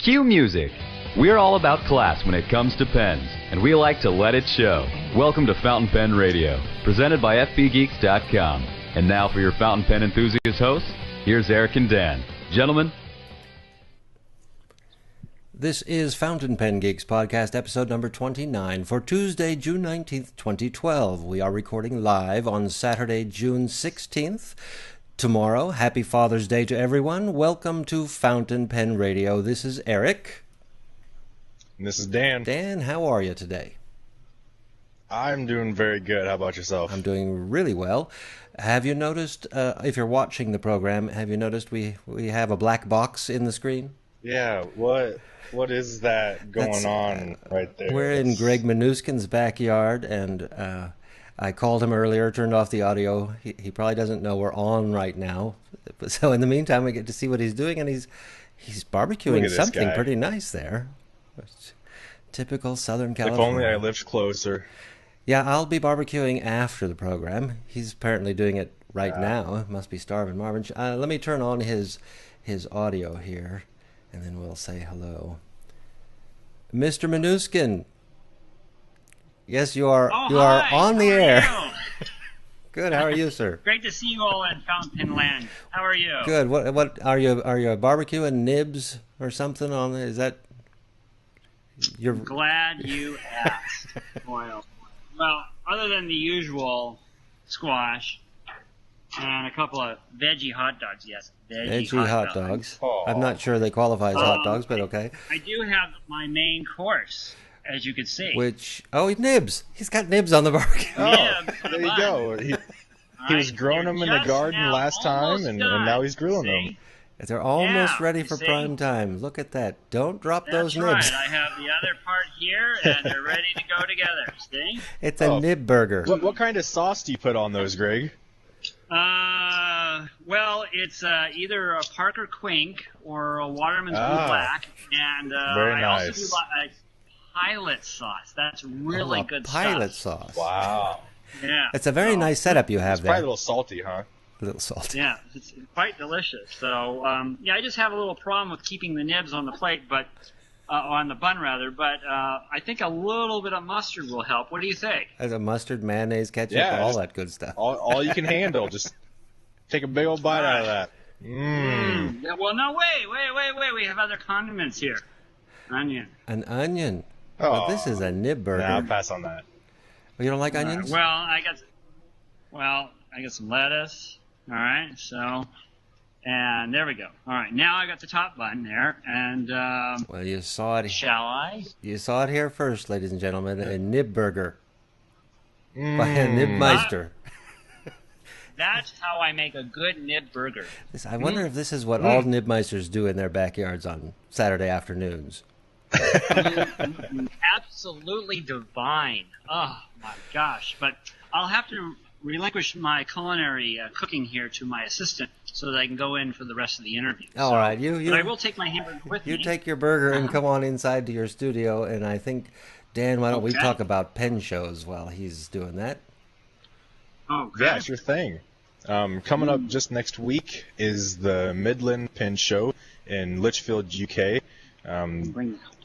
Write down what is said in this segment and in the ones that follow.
Cue music. We're all about class when it comes to pens, and we like to let it show. Welcome to Fountain Pen Radio, presented by FPGeeks.com. And now for your fountain pen enthusiast hosts, here's Eric and Dan. Gentlemen. This is Fountain Pen Geeks Podcast, episode number 29, for Tuesday, June 19th, 2012. We are recording live on Saturday, June 16th. Tomorrow, happy Father's Day to everyone. Welcome to Fountain Pen Radio. This is Eric. And this is Dan. Dan, how are you today? I'm doing very good. How about yourself? I'm doing really well. Have you noticed, if you're watching the program, have you noticed we have a black box in the screen? Yeah, what is that going on right there? We're in Greg Minunskin's backyard, and I called him earlier, turned off the audio. He probably doesn't know we're on right now. So in the meantime, we get to see what he's doing, and he's barbecuing something pretty nice there. Typical Southern California. If only I lived closer. Yeah, I'll be barbecuing after the program. He's apparently doing it right now. Must be starving Marvin. Let me turn on his audio here, and then we'll say hello. Mr. Minunskin. Yes, you are. Oh, you are hi. on the How air. Are you? Good. How are you, sir? Great to see you all in Fountain Land. How are you? Good. What are you? Are you barbecuing nibs or something on? Is that? You're glad you asked. Well, other than the usual squash and a couple of veggie hot dogs, yes, veggie hot dogs. Oh. I'm not sure they qualify as hot dogs, but okay. I do have my main course, as you can see. Nibs. He's got nibs on the barbecue. Nibs there you go. He was growing them in the garden last time, and now he's grilling them. They're almost ready for prime time. Look at that. Don't drop those nibs. That's right. I have the other part here, and they're ready to go together. See? It's a nib burger. What kind of sauce do you put on those, Greg? Well, it's either a Parker Quink or a Waterman's Blue Black, and very I nice. also do a pilot sauce. That's really good pilot stuff. Sauce. Wow. Yeah. It's a very nice setup you have It's there. probably a little salty, huh? A little salty. Yeah, it's quite delicious. So, I just have a little problem with keeping the nibs on the plate, but on the bun rather. But I think a little bit of mustard will help. What do you think? As a mustard, mayonnaise, ketchup, all that good stuff. All you can handle. Just take a big old bite out of that. Mmm. Yeah, well, no, wait. We have other condiments here. Onion. An onion. Oh, well, this is a nib burger. Nah, I'll pass on that. Oh, you don't like onions? Well, I got some lettuce. All right, so, and there we go. All right, now I got the top bun there, and well, you saw it. Shall I? You saw it here first, ladies and gentlemen. A nib burger by a Nibmeister. That's how I make a good nib burger. I wonder if this is what all Nibmeisters do in their backyards on Saturday afternoons. Absolutely divine. Oh my gosh! But I'll have to relinquish my culinary cooking here to my assistant so that I can go in for the rest of the interview. All right, but I will take my hamburger with me. You take your burger and come on inside to your studio, and I think, Dan, why don't we talk about pen shows while he's doing that? Oh, yeah, sure thing. Coming up just next week is the Midland Pen Show in Lichfield, UK.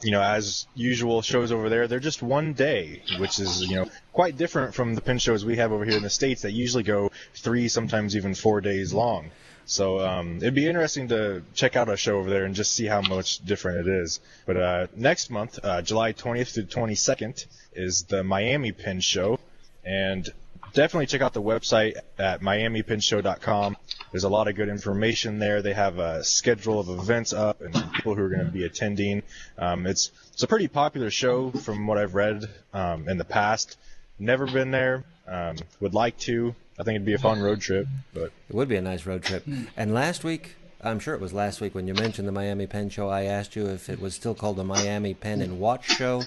As usual shows over there, they're just one day, which is, quite different from the pen shows we have over here in the States that usually go 3, sometimes even 4 days long. So it'd be interesting to check out a show over there and just see how much different it is. But next month, July 20th to 22nd, is the Miami Pen Show, and definitely check out the website at miamipenshow.com. There's a lot of good information there. They have a schedule of events up and people who are going to be attending. It's a pretty popular show from what I've read in the past. Never been there. Would like to. I think it'd be a fun road trip. But it would be a nice road trip. And last week, I'm sure it was last week when you mentioned the Miami Pen Show, I asked you if it was still called the Miami Pen and Watch Show.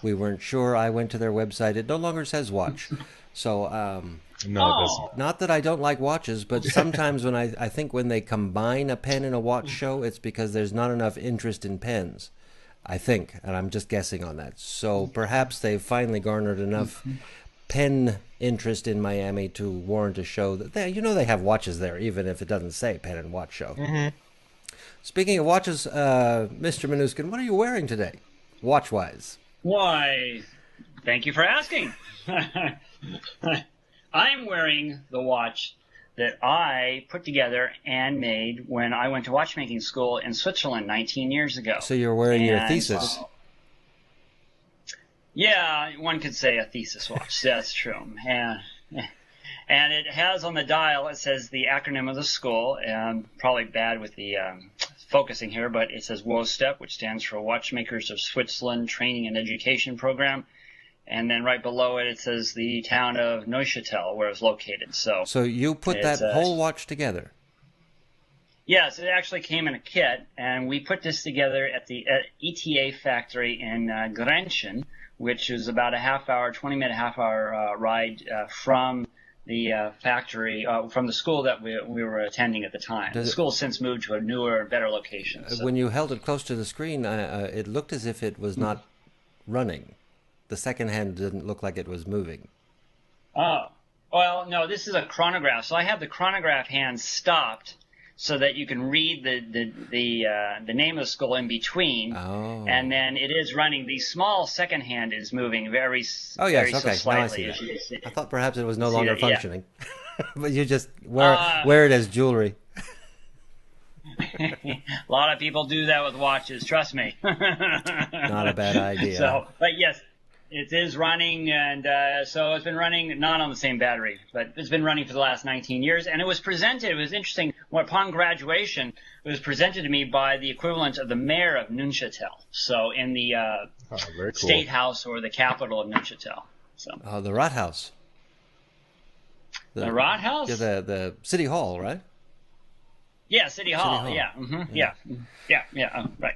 We weren't sure. I went to their website. It no longer says watch. So, no, it doesn't. Not that I don't like watches, but sometimes when I think when they combine a pen and a watch show, it's because there's not enough interest in pens. I think, and I'm just guessing on that. So perhaps they've finally garnered enough pen interest in Miami to warrant a show that they have watches there, even if it doesn't say Pen and Watch Show. Speaking of watches, Mr. Minunskin, what are you wearing today, watch-wise? Why, thank you for asking. I'm wearing the watch that I put together and made when I went to watchmaking school in Switzerland 19 years ago. So you're wearing your thesis. Yeah, one could say a thesis watch. That's true. And it has on the dial, it says the acronym of the school, and probably bad with the focusing here, but it says WOSTEP, which stands for Watchmakers of Switzerland Training and Education Program. And then right below it, it says the town of Neuchâtel, where it's located. So you put that whole watch together? Yes, it actually came in a kit, and we put this together at the ETA factory in Grenchen, which is about a 20-minute, half-hour ride from the factory, from the school that we were attending at the time. The school has since moved to a newer, better location. So. When you held it close to the screen, it looked as if it was not running. The second hand didn't look like it was moving. Oh, well, no, this is a chronograph. So I have the chronograph hand stopped so that you can read the name of the school in between. Oh. And then it is running. The small second hand is moving very slightly. Now I see that. I thought perhaps it was no longer functioning. Yeah. But you just wear it as jewelry. A lot of people do that with watches, trust me. Not a bad idea. So, but yes, it is running, and so it's been running not on the same battery, but it's been running for the last 19 years. And it was interesting, upon graduation, it was presented to me by the equivalent of the mayor of Neuchâtel, so in the very cool. state house or the capital of Neuchâtel. So. The Rathaus. The Rathaus? Yeah, the city hall, right? Yeah, City Hall. Yeah. Mm-hmm. Yeah.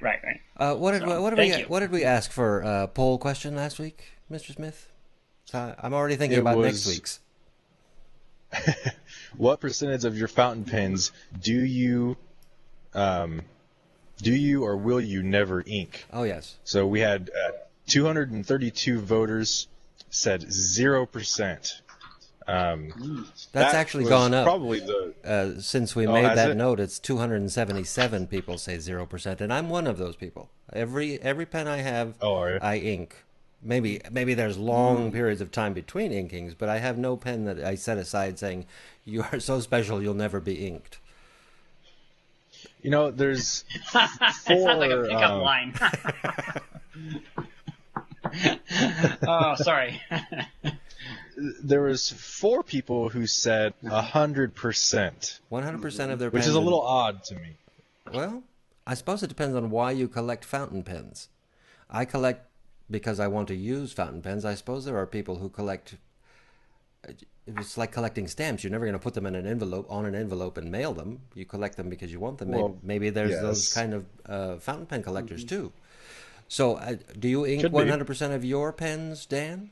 Right. What did we ask for a poll question last week, Mr. Smith? I'm already thinking about next week's. What percentage of your fountain pens do you or will you never ink? Oh yes. So we had 232 voters said 0%. That's actually gone up. Probably since we made that note, it's 277 people say 0%, and I'm one of those people. Every pen I have, I ink. Maybe there's long periods of time between inkings, but I have no pen that I set aside saying, "You are so special, you'll never be inked." You know, there's four. It sounds like a pickup line. Oh, sorry. There was 4 people who said 100%. 100% of their pens. Which is a little odd to me. Well, I suppose it depends on why you collect fountain pens. I collect because I want to use fountain pens. I suppose there are people who collect. It's like collecting stamps. You're never going to put them in an envelope and mail them. You collect them because you want them. Well, maybe there's those kind of fountain pen collectors too. So, do you ink 100% of your pens, Dan?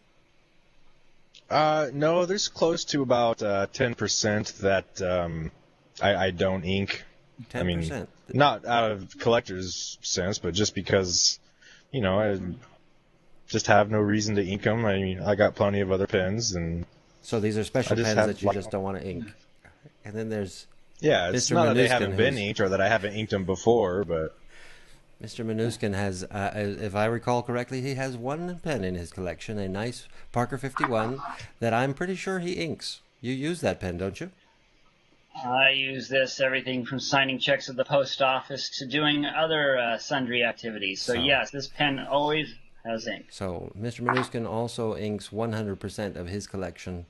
No, there's close to about 10% that I don't ink. 10%? I mean, not out of collector's sense, but just because, I just have no reason to ink them. I mean, I got plenty of other pens, and so these are special pens that you just don't want to ink. And then there's it's not that they haven't been inked or that I haven't inked them before, but Mr. Minunskin has, if I recall correctly, he has one pen in his collection, a nice Parker 51 that I'm pretty sure he inks. You use that pen, don't you? I use everything from signing checks at the post office to doing other sundry activities. So yes, this pen always has ink. So Mr. Minunskin also inks 100% of his collection,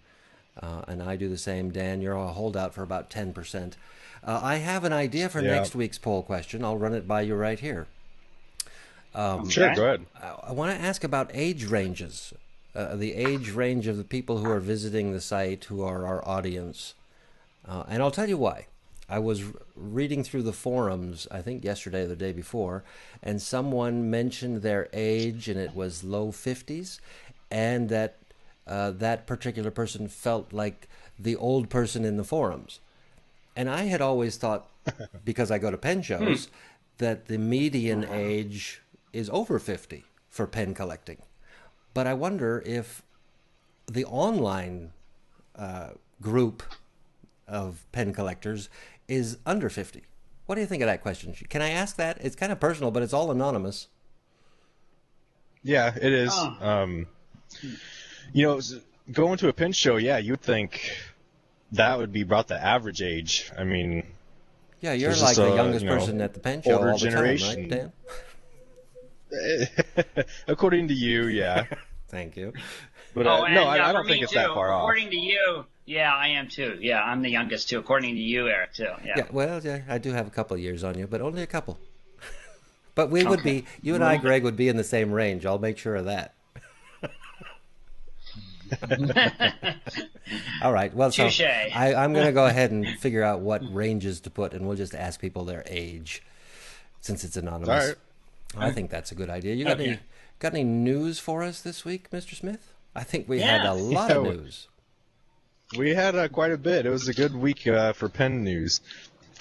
and I do the same. Dan, you're a holdout for about 10%. I have an idea for next week's poll question. I'll run it by you right here. Sure, go ahead. I want to ask about age ranges, the age range of the people who are visiting the site, who are our audience. And I'll tell you why. I was reading through the forums, I think yesterday or the day before, and someone mentioned their age, and it was low 50s, and that that particular person felt like the old person in the forums. And I had always thought, because I go to pen shows, that the median age is over 50 for pen collecting. But I wonder if the online group of pen collectors is under 50. What do you think of that question? Can I ask that? It's kind of personal, but it's all anonymous. Yeah, it is. You know, going to a pen show, yeah, you'd think that would be about the average age. I mean, yeah, you're like the youngest person at the pen show older all the generation. time, right, Dan? According to you, yeah. Thank you. But no, I don't think it's that far off. According to you, yeah, I am too. Yeah, I'm the youngest too. According to you, Eric, too. Yeah. Well, yeah, I do have a couple of years on you, but only a couple. But we would be, you and I, Greg, would be in the same range. I'll make sure of that. All right. Well, so I'm going to go ahead and figure out what ranges to put, and we'll just ask people their age, since it's anonymous. All right. I think that's a good idea. You got any news for us this week, Mr. Smith? I think we had a lot of news. We had quite a bit. It was a good week for pen news.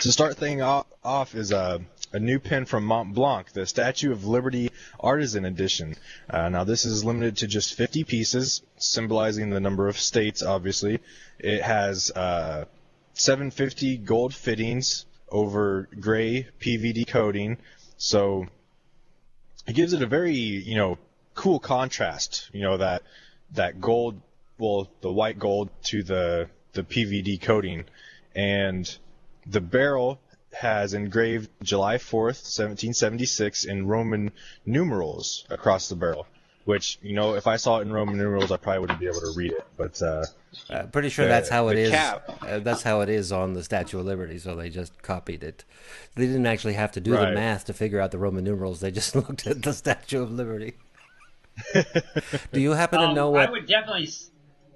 To start things off is a new pen from Mont Blanc, the Statue of Liberty Artisan Edition. Now, this is limited to just 50 pieces, symbolizing the number of states, obviously. It has 750 gold fittings over gray PVD coating, so it gives it a very, cool contrast, that gold, well, the white gold to the PVD coating. And the barrel has engraved July 4th, 1776 in Roman numerals across the barrel, which, if I saw it in Roman numerals, I probably wouldn't be able to read it. But pretty sure that's how it is. Cap. That's how it is on the Statue of Liberty, so they just copied it. They didn't actually have to do the math to figure out the Roman numerals. They just looked at the Statue of Liberty. Do you happen to know what... I would definitely...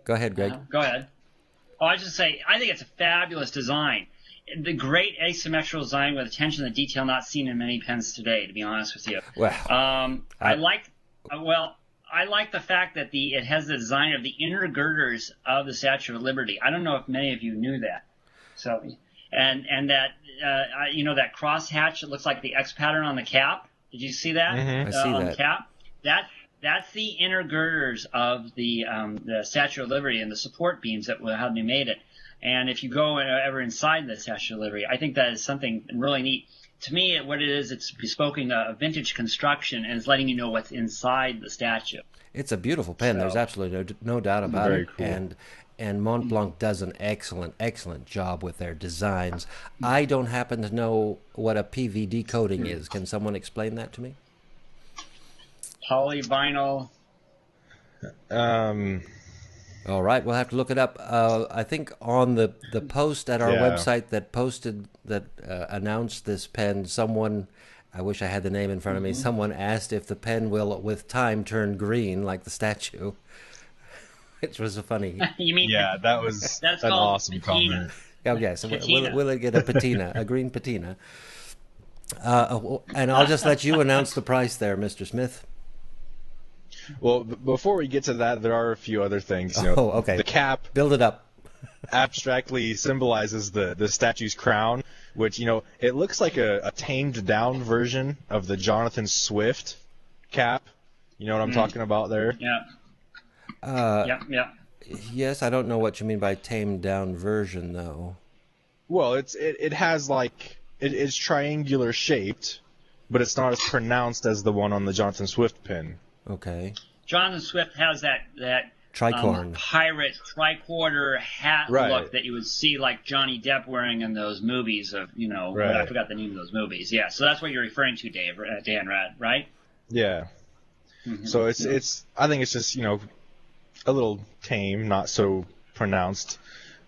Go ahead, Greg. Go ahead. Oh, I was just say, I think it's a fabulous design. The great asymmetrical design with attention to detail not seen in many pens today, to be honest with you. Well, I like the fact that it has the design of the inner girders of the Statue of Liberty. I don't know if many of you knew that. So, and that that crosshatch, it looks like the X pattern on the cap. Did you see that? Mm-hmm. I see on that. The cap. That's the inner girders of the Statue of Liberty and the support beams that how they made it. And if you go ever inside the Statue of Liberty, I think that is something really neat. To me, what it is, it's bespoking a vintage construction and it's letting you know what's inside the statue. It's a beautiful pen. There's absolutely no doubt about it. Cool. And Mont Blanc does an excellent job with their designs. I don't happen to know what a PVD coating is. Can someone explain that to me? Polyvinyl. All right, we'll have to look it up. I think on the post at our website that announced this pen, someone, I wish I had the name in front of me, someone asked if the pen will, with time, turn green like the statue, which was a funny... You mean... Yeah, that's an awesome comment. Oh, yes, will it get a patina, a green patina? And I'll just let you announce the price there, Mr. Smith. Well, before we get to that, there are a few other things. Okay. The cap. Build it up. Abstractly symbolizes the statue's crown, which, it looks like a tamed down version of the Jonathan Swift cap. You know what I'm talking about there? Yeah. Yeah. Yes, I don't know what you mean by tamed down version, though. Well, it has it's triangular shaped, but it's not as pronounced as the one on the Jonathan Swift pen. Okay. Jonathan Swift has that tricorn pirate tricorder hat look that you would see like Johnny Depp wearing in those movies of I forgot the name of those movies. Yeah, so that's what you're referring to, Dan, right? Yeah. Mm-hmm. So it's I think it's just a little tame, not so pronounced,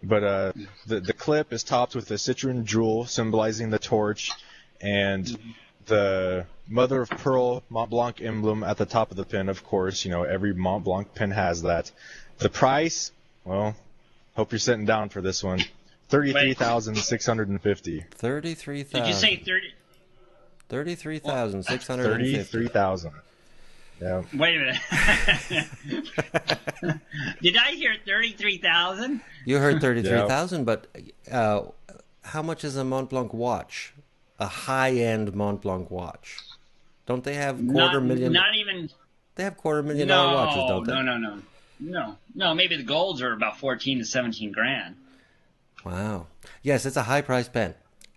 but the clip is topped with a citrine jewel symbolizing the torch, and the mother of pearl Mont Blanc emblem at the top of the pen. Of course, every Mont Blanc pen has that. The price, well, hope you're sitting down for this one. $33,650. 33,000. Did you say 30? 33,650. 33,000. Yeah. Wait a minute. Did I hear 33,000? You heard 33,000, but how much is a Mont Blanc watch? A high-end Mont Blanc watch. Don't they have $250,000? Not even. They have $250,000 watches, don't they? No. Maybe the golds are about 14 to 17 grand. Wow. Yes, it's a high-priced pen.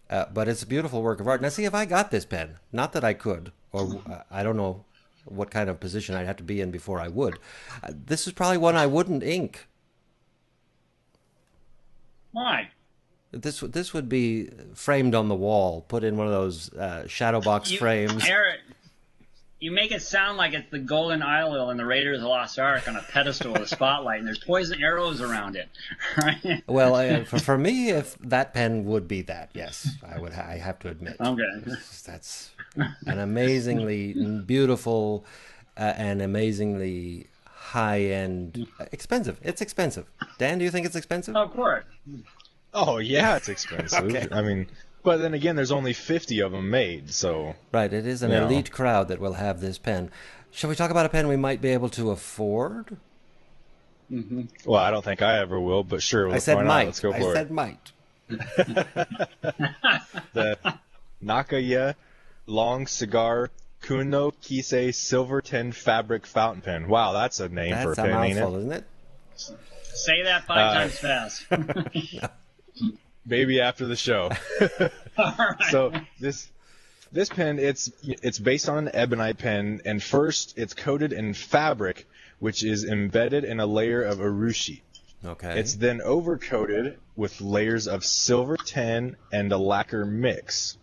But it's a beautiful work of art. Now, see, if I got this pen, not that I could, or I don't know what kind of position I'd have to be in before I would. This is probably one I wouldn't ink. Why? This would be framed on the wall, put in one of those shadow box frames. Eric, you make it sound like it's the Golden Idol in the Raiders of the Lost Ark on a pedestal with a spotlight, and there's poison arrows around it. Right? Well, for me, if that pen would be that, yes, I have to admit. Okay. That's an amazingly beautiful and amazingly high-end, expensive. It's expensive. Dan, do you think it's expensive? Of course. Oh, yeah, it's expensive. Okay. I mean, but then again, there's only 50 of them made, so... Right, it is an elite crowd that will have this pen. Shall we talk about a pen we might be able to afford? Mm-hmm. Well, I don't think I ever will, but sure, I said might. Let's go for it. I said might. The Nakaya Long Cigar Kuno Kise Silver Tin Fabric Fountain Pen. Wow, that's a name for a pen, ain't it? That's a mouthful, isn't it? Say that 5 times fast. Maybe after the show. Right. So this pen, it's based on an ebonite pen, and first it's coated in fabric, which is embedded in a layer of urushi. Okay. It's then overcoated with layers of silver tin and a lacquer mix.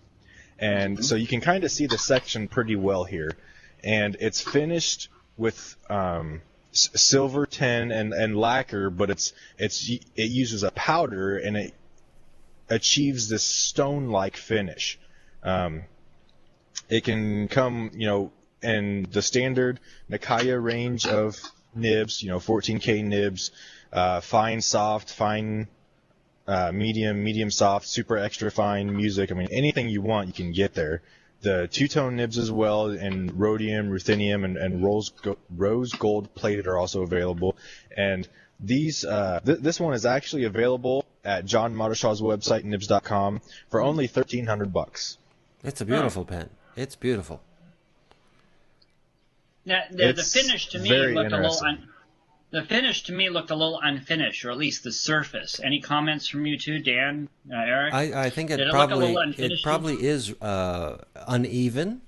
And so you can kind of see the section pretty well here. And it's finished with silver tin and lacquer, but it uses a powder, and it achieves this stone-like finish. It can come, in the standard Nakaya range of nibs, 14K nibs, fine, soft, fine, medium, soft, super extra fine, music. I mean, anything you want, you can get there. The two-tone nibs as well, and rhodium, ruthenium, and rose gold plated are also available. And these, this one is actually available at John Madashaw's website, nibs.com, for only $1,300. It's a beautiful pen. It's beautiful. Now, the finish to me looked a little. The finish to me looked a little unfinished, or at least the surface. Any comments from you two, Dan, Eric? I think it probably is uneven,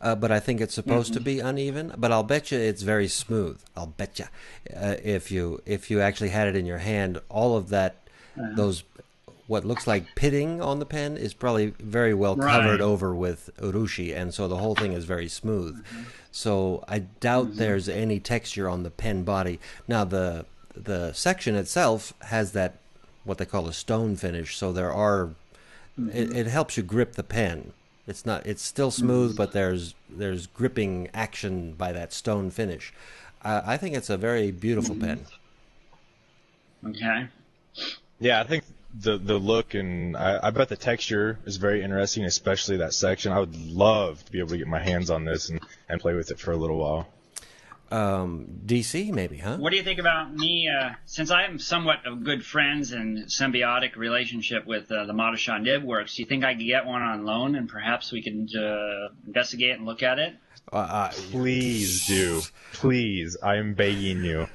but I think it's supposed to be uneven. But I'll bet you it's very smooth. I'll bet you, if you actually had it in your hand, all of that, those what looks like pitting on the pen is probably very well covered over with urushi, and so the whole thing is very smooth. So I doubt there's any texture on the pen body. Now the section itself has that what they call a stone finish, so there are it helps you grip the pen. It's still smooth, but there's gripping action by that stone finish. I think it's a very beautiful pen. Okay. Yeah, I think the look, and I bet the texture is very interesting, especially that section. I would love to be able to get my hands on this and play with it for a little while. DC maybe, huh? What do you think about me? Since I am somewhat of good friends and symbiotic relationship with the Madashaw Nib Works, do you think I could get one on loan, and perhaps we can investigate and look at it? Please do. Please, I am begging you.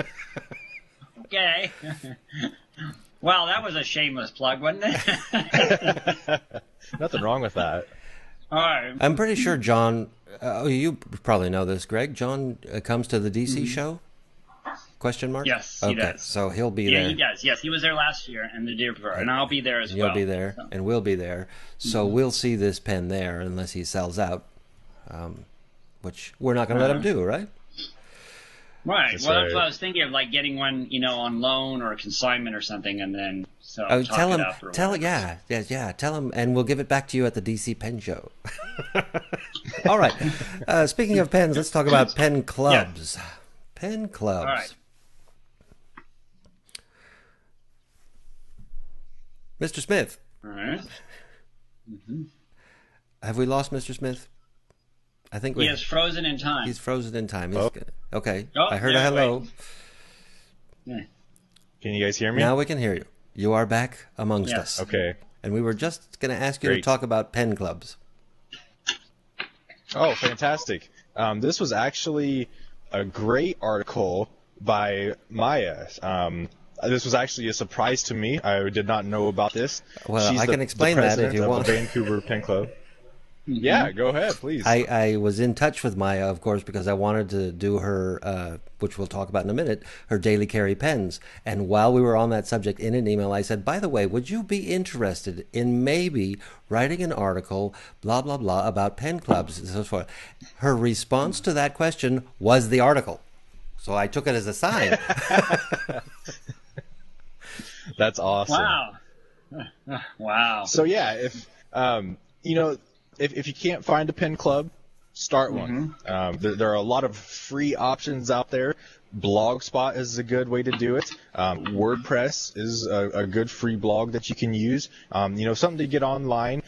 Okay. Well, that was a shameless plug, wasn't it? Nothing wrong with that. All right. I'm pretty sure John, you probably know this, Greg. John comes to the DC show? Question mark? Yes, he does. So he'll be there. Yeah, he does. Yes, he was there last year and the year before, and I'll be there as well. You'll be there, and we'll be there. So we'll see this pen there unless he sells out, which we're not going to let him do, right? Right. That's Well, right. that's what I was thinking of, like getting one, on loan or a consignment or something, and then tell him, and we'll give it back to you at the DC Pen Show. All right. Speaking of pens, let's talk about pen clubs. Yeah. Pen clubs. All right. Mr. Smith. All right. Have we lost Mr. Smith? I think he is frozen in time. He's frozen in time. Okay. Oh, I heard a hello. Can you guys hear me? Now we can hear you. You are back amongst us. Okay. And we were just going to ask you to talk about pen clubs. Oh, fantastic. This was actually a great article by Maja. This was actually a surprise to me. I did not know about this. Well, She's I can explain that if you want. The Vancouver Pen Club. Yeah, go ahead, please. I was in touch with Maja, of course, because I wanted to do her, which we'll talk about in a minute, her daily carry pens. And while we were on that subject in an email, I said, by the way, would you be interested in maybe writing an article, blah, blah, blah, about pen clubs and so forth? Her response to that question was the article. So I took it as a sign. That's awesome. Wow. Wow. So yeah, if if you can't find a pen club, start one. There are a lot of free options out there. Blogspot is a good way to do it. WordPress is a good free blog that you can use. Something to get online.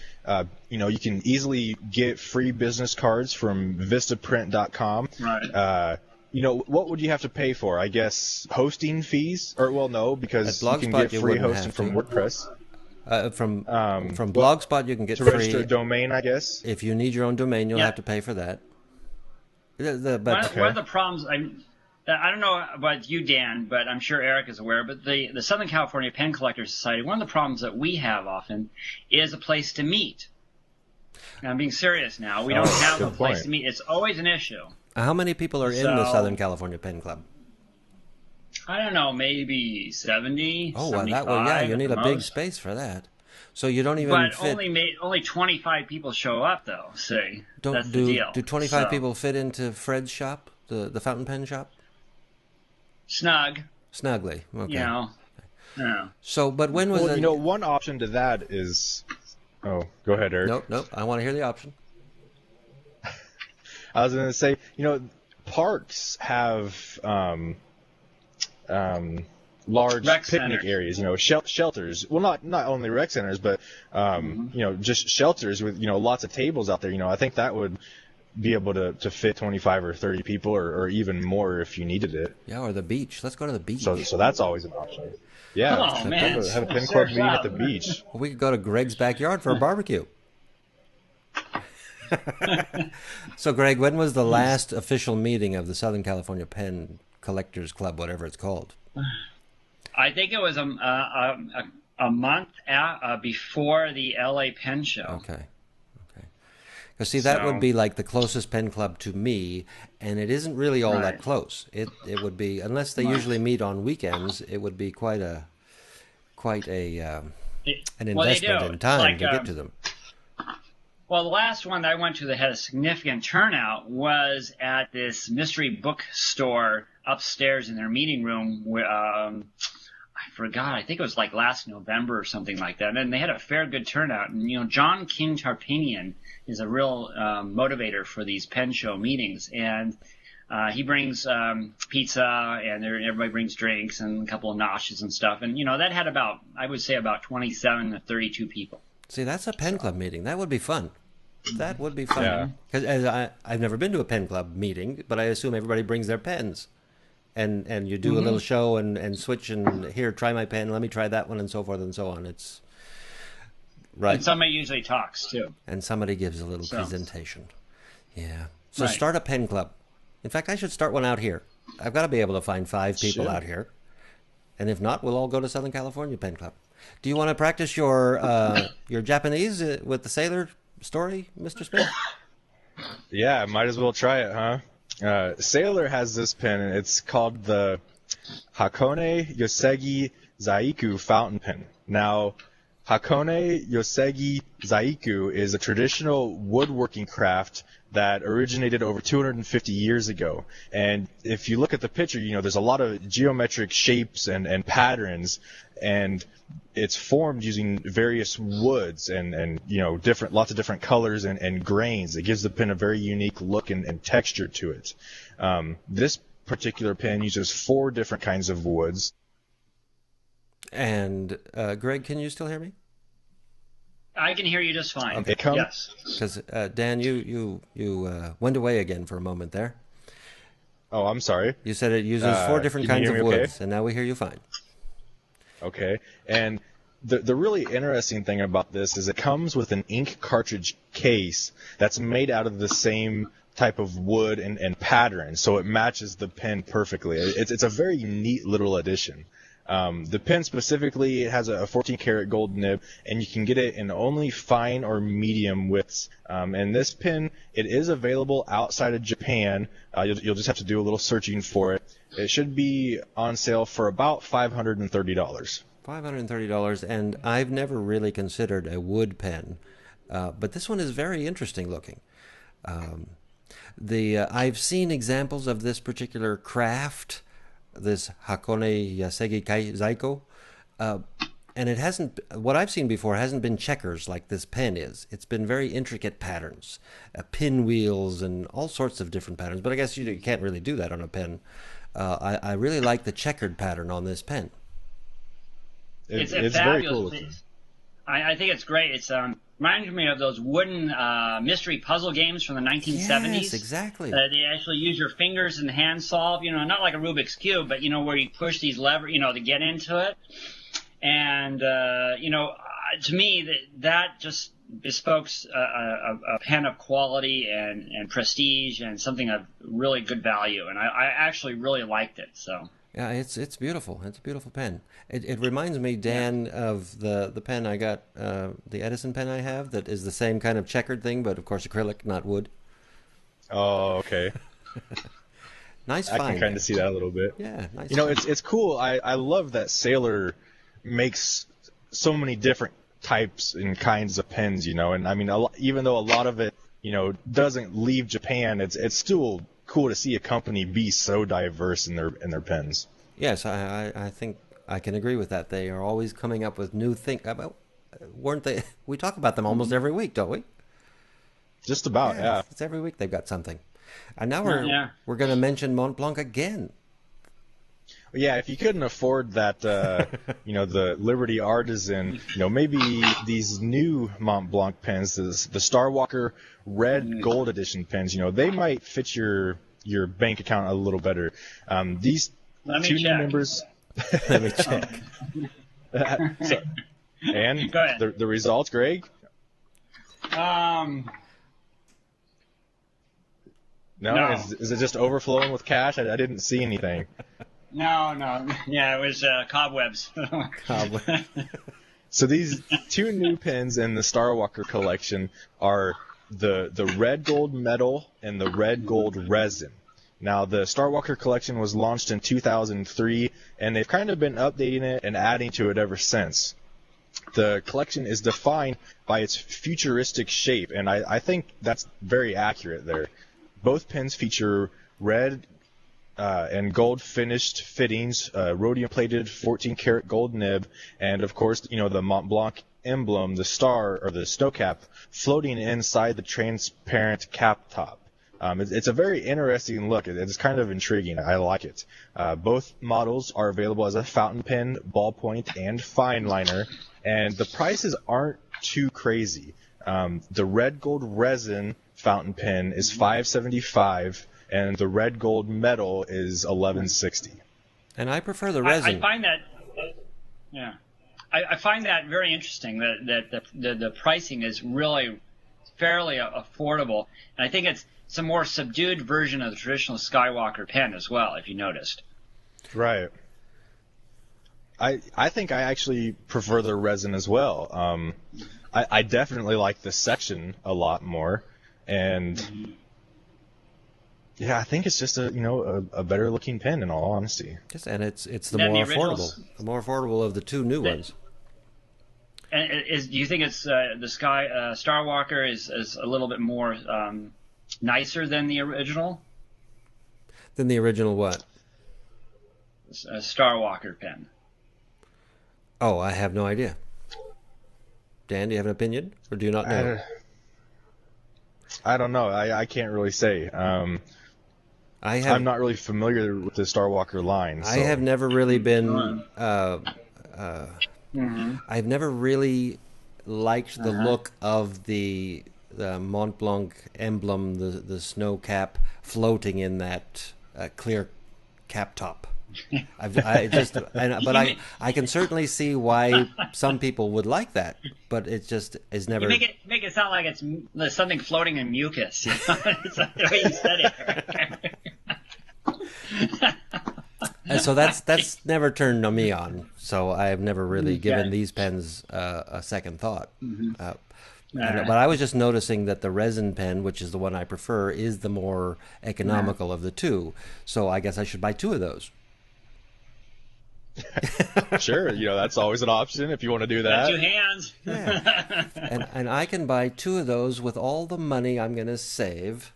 You can easily get free business cards from Vistaprint.com. Right. What would you have to pay for? I guess hosting fees? No, because At you can Blogspot, get free you wouldn't hosting have from to. WordPress. From Blogspot, you can get to free. register a domain, I guess. If you need your own domain, you'll have to pay for that. One of the problems, I don't know about you, Dan, but I'm sure Eric is aware, but the Southern California Pen Collectors Society, one of the problems that we have often is a place to meet. And I'm being serious now. We don't have a place to meet. It's always an issue. How many people are in the Southern California Pen Club? I don't know, maybe 70, Oh, well, you need a big space for that. So you don't even fit... only 25 people show up, though, see. That's the deal. Do 25 people fit into Fred's shop, the fountain pen shop? Snugly, okay. Yeah. So, but when was it... one option to that is... Oh, go ahead, Eric. Nope, I want to hear the option. I was going to say, parks have... large rec picnic centers. areas, shelters. Well, not only rec centers, but just shelters with lots of tables out there. I think that would be able to fit 25 or 30 people, or even more if you needed it. Yeah, or the beach. Let's go to the beach. So that's always an option. Yeah, have a pen club meeting at the beach. Well, we could go to Greg's backyard for a barbecue. So, Greg, when was the last official meeting of the Southern California Pen Collectors Club, whatever it's called? I think it was a month before the LA Pen Show. Okay. Because see, that would be like the closest pen club to me, and it isn't really all that close. It would be, unless they usually meet on weekends, it would be quite an investment in time to get to them. Well, the last one that I went to that had a significant turnout was at this mystery bookstore upstairs in their meeting room where I forgot. I think it was like last November or something like that. And they had a fair good turnout. And, John King Tarpanian is a real motivator for these pen show meetings. And he brings pizza, and everybody brings drinks and a couple of noshes and stuff. And, that had about 27 to 32 people. See, that's a pen club meeting. That would be fun. That would be fun. Because I've never been to a pen club meeting, but I assume everybody brings their pens. And you do a little show and switch, and here, try my pen, let me try that one, and so forth and so on. It's right. And somebody usually talks, too. And somebody gives a little presentation. Yeah. So start a pen club. In fact, I should start one out here. I've got to be able to find 5 people out here. And if not, we'll all go to Southern California Pen Club. Do you want to practice your Japanese with the sailor story, Mr. Smith? Yeah, might as well try it, huh? Sailor has this pen, and it's called the Hakone Yosegi-Zaiku fountain pen. Now, Hakone Yosegi-Zaiku is a traditional woodworking craft that originated over 250 years ago. And if you look at the picture, there's a lot of geometric shapes and patterns, and it's formed using various woods and lots of different colors and grains. It gives the pen a very unique look and texture to it. This particular pen uses 4 different kinds of woods. And Greg, can you still hear me? I can hear you just fine. Okay, yes. Because Dan, you went away again for a moment there. Oh, I'm sorry. You said it uses 4 different kinds of woods, okay? And now we hear you fine. Okay, and the really interesting thing about this is it comes with an ink cartridge case that's made out of the same type of wood and pattern, so it matches the pen perfectly. It's a very neat little addition. The pen specifically, it has a 14 karat gold nib, and you can get it in only fine or medium widths. And this pen, it is available outside of Japan. You'll just have to do a little searching for it. It should be on sale for about $530. $530, and I've never really considered a wood pen, but this one is very interesting looking. I've seen examples of this particular craft, this Hakone Yosegi-Zaiku, and it hasn't. What I've seen before hasn't been checkers like this pen is. It's been very intricate patterns, pinwheels, and all sorts of different patterns. But I guess you can't really do that on a pen. I really like the checkered pattern on this pen. It's very cool. I think it's great. It's reminds me of those wooden mystery puzzle games from the 1970s. Yes, exactly. They actually use your fingers and hand solve. Not like a Rubik's Cube, but where you push these levers, to get into it. And to me, that just bespokes a pen of quality and prestige and something of really good value. And I actually really liked it. So. Yeah, it's beautiful. It's a beautiful pen. It reminds me, Dan, of the pen I got, the Edison pen I have, that is the same kind of checkered thing, but of course acrylic, not wood. Oh, okay. Nice I find. can kind of see that a little bit. Yeah, nice. It's cool. I love that Sailor makes so many different types and kinds of pens, and I mean, even though a lot of it, doesn't leave Japan, it's still cool to see a company be so diverse in their pens. Yes, I think I can agree with that. They are always coming up with new things. Weren't they? We talk about them almost every week, don't we? Just about, yeah. It's every week they've got something. And now we're going to mention Mont Blanc again. Yeah, if you couldn't afford that, the Liberty Artisan, maybe these new Mont Blanc pens, the StarWalker Red Gold Edition pens, they might fit your bank account a little better. These two new members. Let me check. And go ahead. The results, Greg? No. Is it just overflowing with cash? I didn't see anything. No. Yeah, it was cobwebs. Cobwebs. So these two new pens in the StarWalker collection are the red gold metal and the red gold resin. Now, the StarWalker collection was launched in 2003, and they've kind of been updating it and adding to it ever since. The collection is defined by its futuristic shape, and I think that's very accurate there. Both pens feature red and gold finished fittings, rhodium-plated 14-karat gold nib, and of course, the Mont Blanc emblem, the star or the snow cap, floating inside the transparent cap top. It's a very interesting look. It's kind of intriguing. I like it. Both models are available as a fountain pen, ballpoint, and fine liner, and the prices aren't too crazy. The red gold resin fountain pen is $575, and the red gold metal is $1160. And I prefer the resin. I find that, I find that very interesting. That the pricing is really fairly affordable, and I think it's a more subdued version of the traditional SkyWalker pen as well, if you noticed. Right. I think I actually prefer the resin as well. I definitely like the section a lot more, and yeah, I think it's just a better looking pen in all honesty. Yes, and it's the more affordable of the two new ones. And do you think it's the StarWalker is a little bit more nicer than the original? Than the original what? A StarWalker pen. Oh, I have no idea. Dan, do you have an opinion, or do you not know? I don't know. I can't really say. I'm not really familiar with the StarWalker line. So. I have never really been. I've never really liked the look of the Mont Blanc emblem, the snow cap floating in that clear cap top. I can certainly see why some people would like that, but it just is never. You make it sound like it's something floating in mucus. It's like the way you said it. So that's never turned me on. So I have never really given these pens a second thought. But I was just noticing that the resin pen, which is the one I prefer, is the more economical of the two. So I guess I should buy 2 of those. Sure, that's always an option if you want to do that. 2 hands. Yeah. And I can buy 2 of those with all the money I'm going to save,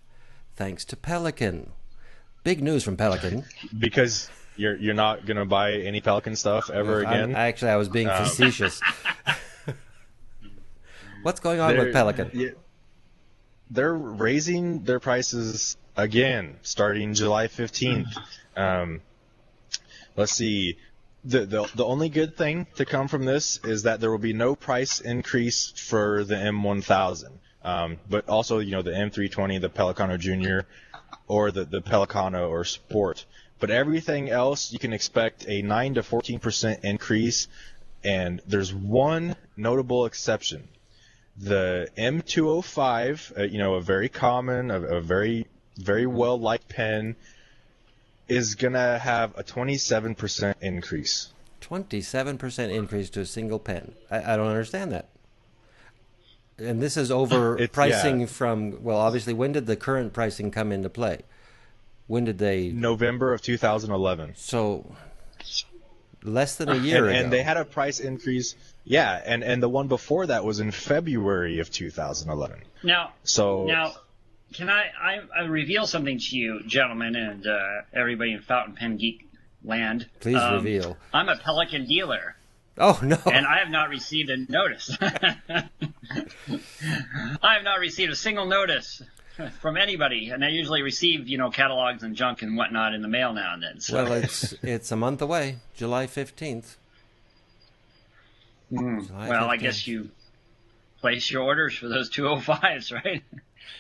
thanks to Pelikan. Big news from Pelikan. Because you're not going to buy any Pelikan stuff ever again? Actually, I was being facetious. What's going on with Pelikan? They're raising their prices again, starting July 15th. Let's see. The only good thing to come from this is that there will be no price increase for the M1000. But also, the M320, the Pelicano Junior, or the Pelicano or Sport. But everything else, you can expect a 9 to 14% increase. And there's one notable exception. The M205, a very common, a very, very well-liked pen, is going to have a 27% increase. 27% increase to a single pen. I don't understand that. And this is over pricing from, well, obviously, when did the current pricing come into play? When did they... November of 2011. So, less than a year ago. And they had a price increase... Yeah, and the one before that was in February of 2011. Now, can I reveal something to you, gentlemen, and everybody in Fountain Pen Geek land? Please reveal. I'm a Pelikan dealer. Oh, no. And I have not received a notice. I have not received a single notice from anybody, and I usually receive, catalogs and junk and whatnot in the mail now and then. So. Well, it's a month away, July 15th. Well, I guess you place your orders for those 205s, right?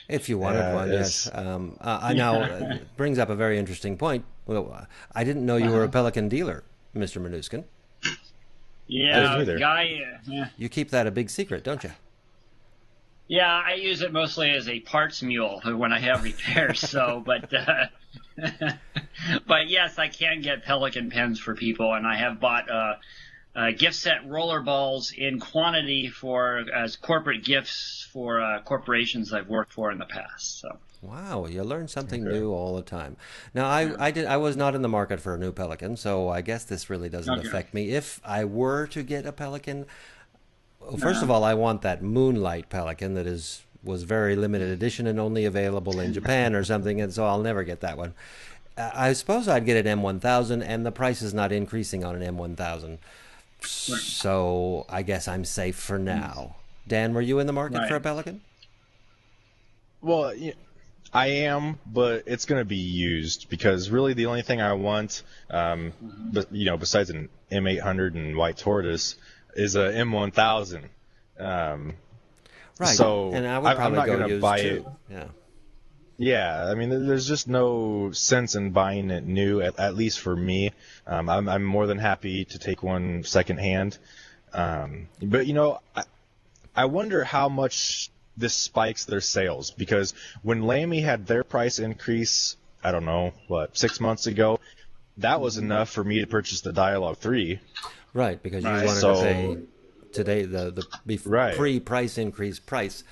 If you wanted one, yes. Now, it brings up a very interesting point. Well, I didn't know you were a Pelikan dealer, Mr. Minunskin. Yeah, You keep that a big secret, don't you? Yeah, I use it mostly as a parts mule when I have repairs. but yes, I can get Pelikan pens for people, and I have bought gift set roller balls in quantity as corporate gifts for corporations I've worked for in the past. So. Wow, you learn something new all the time. Now, I was not in the market for a new Pelikan, so I guess this really doesn't affect me. If I were to get a Pelikan, first of all, I want that Moonlight Pelikan that was very limited edition and only available in Japan or something, and so I'll never get that one. I suppose I'd get an M1000, and the price is not increasing on an M1000. So I guess I'm safe for now. Dan, were you in the market for a Pelikan? Well, I am, but it's going to be used because really the only thing I want, besides an M800 and White Tortoise, is a M1000. Right. So and I would probably I'm not going to buy too. it. Yeah. Yeah, I mean, there's just no sense in buying it new, at least for me. I'm more than happy to take one secondhand. But, I wonder how much this spikes their sales, because when Lamy had their price increase, I don't know, 6 months ago, that was enough for me to purchase the Dialogue 3. Right, because you wanted to pay today the pre-price increase price.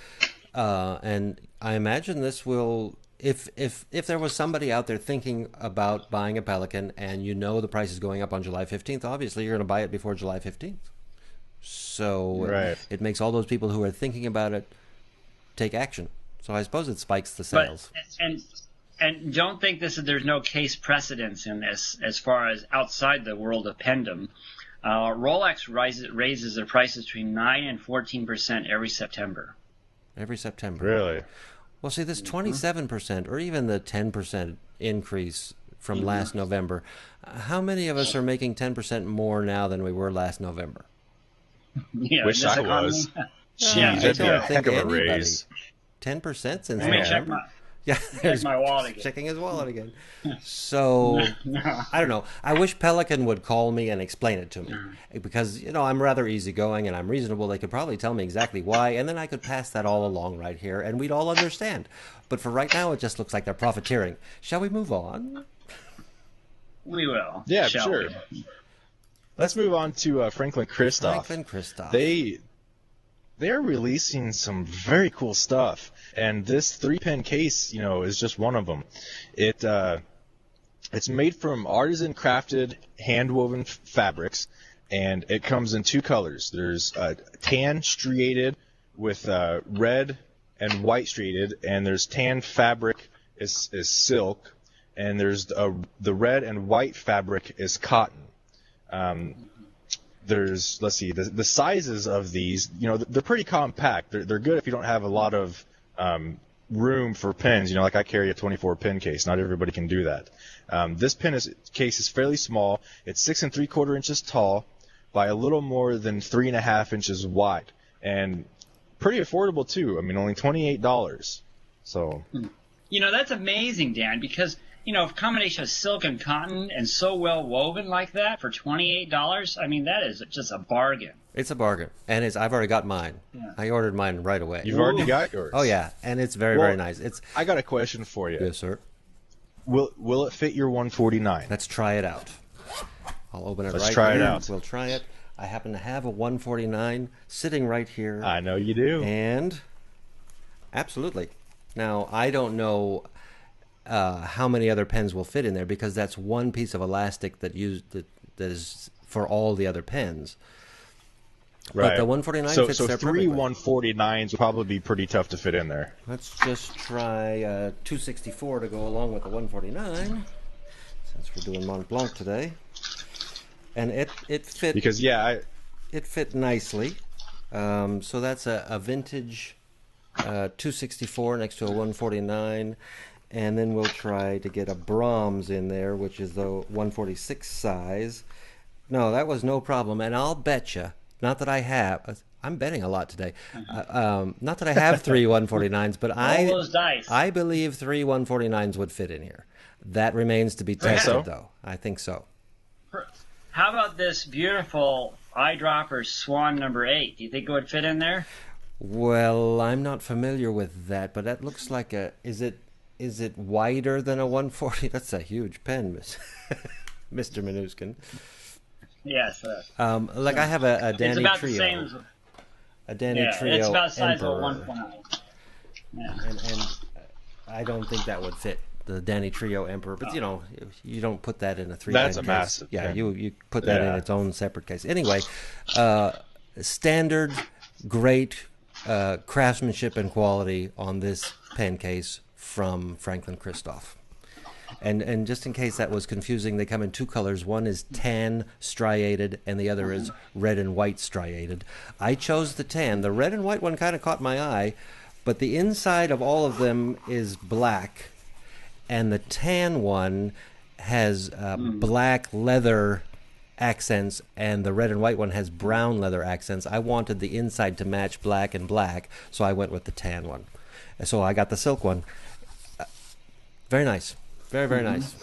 And I imagine this will, if there was somebody out there thinking about buying a Pelikan and the price is going up on July 15th, obviously you're going to buy it before July 15th. So it makes all those people who are thinking about it take action. So I suppose it spikes the sales. And don't think there's no case precedence in this as far as outside the world of pendom. Rolex raises their prices between 9 and 14% every September. Every September. Really? Well, see, this 27% or even the 10% increase from last November, how many of us are making 10% more now than we were last November? Yeah, Wish I was. Jeez, that'd be a heck of a raise. 10% since Let me check my wallet again. Checking his wallet again. So, I don't know. I wish Pelikan would call me and explain it to me. Because, I'm rather easygoing and I'm reasonable. They could probably tell me exactly why, and then I could pass that all along right here, and we'd all understand. But for right now, it just looks like they're profiteering. Shall we move on? We will. Yeah, shall sure. we? Let's move on to Franklin-Christoph. Franklin-Christoph. They're releasing some very cool stuff, and this 3-pin case, is just one of them. It's made from artisan crafted, hand-woven fabrics, and it comes in 2 colors. There's tan striated with red and white striated, and there's tan fabric is silk, and there's the red and white fabric is cotton. Let's see, the sizes of these, they're pretty compact. They're good if you don't have a lot of room for pins. Like I carry a 24-pin case. Not everybody can do that. This case is fairly small. It's 6 3/4 inches tall by a little more than 3.5 inches wide, and pretty affordable too. I mean, only $28. So. That's amazing, Dan, because a combination of silk and cotton and so well woven like that for $28, I mean, that is just a bargain. It's a bargain, and I've already got mine. Yeah. I ordered mine right away. You've already got yours? Oh, yeah, and it's very nice. I got a question for you. Yes, sir. Will it fit your 149? Let's try it out. I'll open it right here. Let's try it out. We'll try it. I happen to have a 149 sitting right here. I know you do. And absolutely. Now, I don't know how many other pens will fit in there, because that's one piece of elastic that is for all the other pens. Right. But the 149 fits there perfectly. 3 149s would probably be pretty tough to fit in there. Let's just try 264 to go along with the 149, since we're doing Mont Blanc today. And it fit. Because it fit nicely. So that's a vintage 264 next to a 149. And then we'll try to get a Brahms in there, which is the 146 size. No, that was no problem. And I'll bet you, not that I have, I'm betting a lot today. Not that I have 3 149s, but I believe 3 149s would fit in here. That remains to be tested, though. I think so. How about this beautiful eyedropper Swan number 8? Do you think it would fit in there? Well, I'm not familiar with that, but that looks like is it wider than a 140? That's a huge pen, Mr. Minunskin. Yes. Like I have a Danny it's about Trio. The same as, a Danny Trio it's about the size Emperor. of a 149. Yeah. And I don't think that would fit the Danny Trio Emperor, but you don't put that in a 3-pin That's a case. massive Yeah, pen. you put that in its own separate case. Anyway, standard, great craftsmanship and quality on this pen case from Franklin-Christoph. And just in case that was confusing, they come in 2 colors. One is tan striated, and the other is red and white striated. I chose the tan. The red and white one kind of caught my eye, but the inside of all of them is black, and the tan one has black leather accents, and the red and white one has brown leather accents. I wanted the inside to match black and black, so I went with the tan one. So I got the silk one. Very nice. Very, very nice.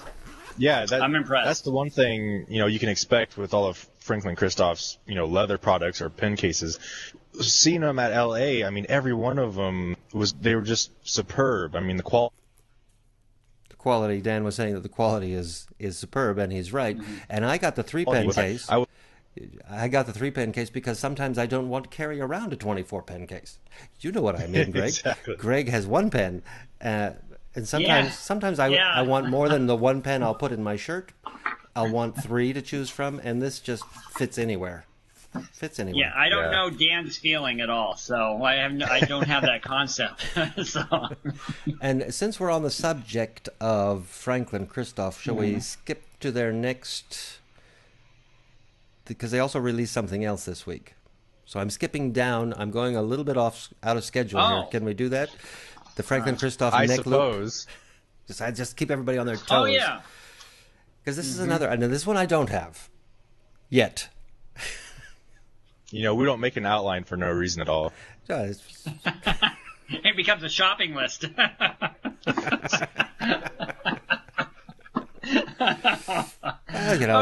Yeah, I'm impressed. That's the one thing you can expect with all of Franklin-Christoph's leather products or pen cases. Seeing them at LA, I mean, every one of them they were just superb. I mean, the quality. The quality. Dan was saying that the quality is superb, and he's right. And I got the 3-pen case. I got the 3-pen case because sometimes I don't want to carry around a 24-pen case. You know what I mean, Greg. Exactly. Greg has 1 pen. And sometimes I want more than the 1 pen I'll put in my shirt. I'll want 3 to choose from, and this just fits anywhere. Yeah, I don't know Dan's feeling at all, so I don't have that concept. So. And since we're on the subject of Franklin-Christoph, shall we skip to their next? Because they also released something else this week. So I'm skipping down. I'm going a little bit out of schedule here. Can we do that? The Franklin-Christoph neck loop. Just keep everybody on their toes. Oh, yeah. Because this is another. And this one I don't have yet. We don't make an outline for no reason at all. It becomes a shopping list.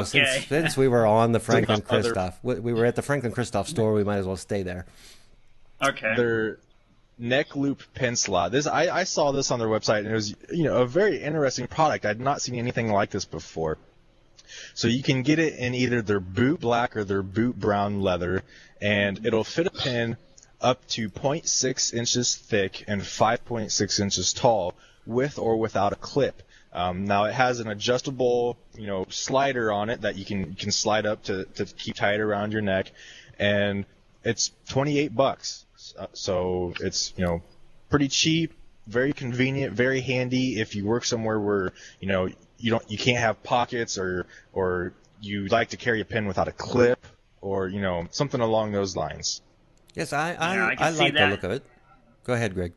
Since we were on the Franklin-Christoph, we were at the Franklin-Christoph store. We might as well stay there. Okay. Their neck loop pen slot. I saw this on their website, and it was a very interesting product. I'd not seen anything like this before. So you can get it in either their boot black or their boot brown leather, and it'll fit a pen up to 0.6 inches thick and 5.6 inches tall, with or without a clip. Now it has an adjustable, slider on it that you can slide up to keep tight around your neck, and it's $28. So it's pretty cheap, very convenient, very handy if you work somewhere where you can't have pockets, or you like to carry a pen without a clip, or something along those lines. Yes, I like the look of it. Go ahead, Greg.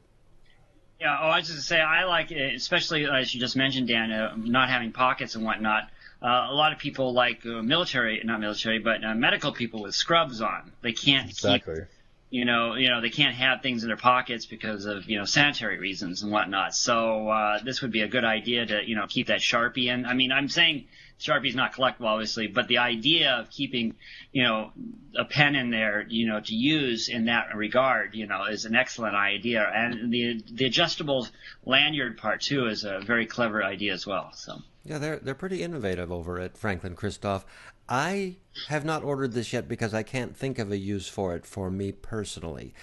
Yeah, I was just to say I like it, especially as you just mentioned, Dan, not having pockets and whatnot. A lot of people like medical people with scrubs on. They can't keep, they can't have things in their pockets because of sanitary reasons and whatnot. So this would be a good idea to keep that Sharpie in. I mean, I'm saying Sharpie's not collectible, obviously, but the idea of keeping a pen in there to use in that regard is an excellent idea. And the adjustable lanyard part too is a very clever idea as well. So yeah, they're pretty innovative over at Franklin-Christoph. I have not ordered this yet because I can't think of a use for it for me personally,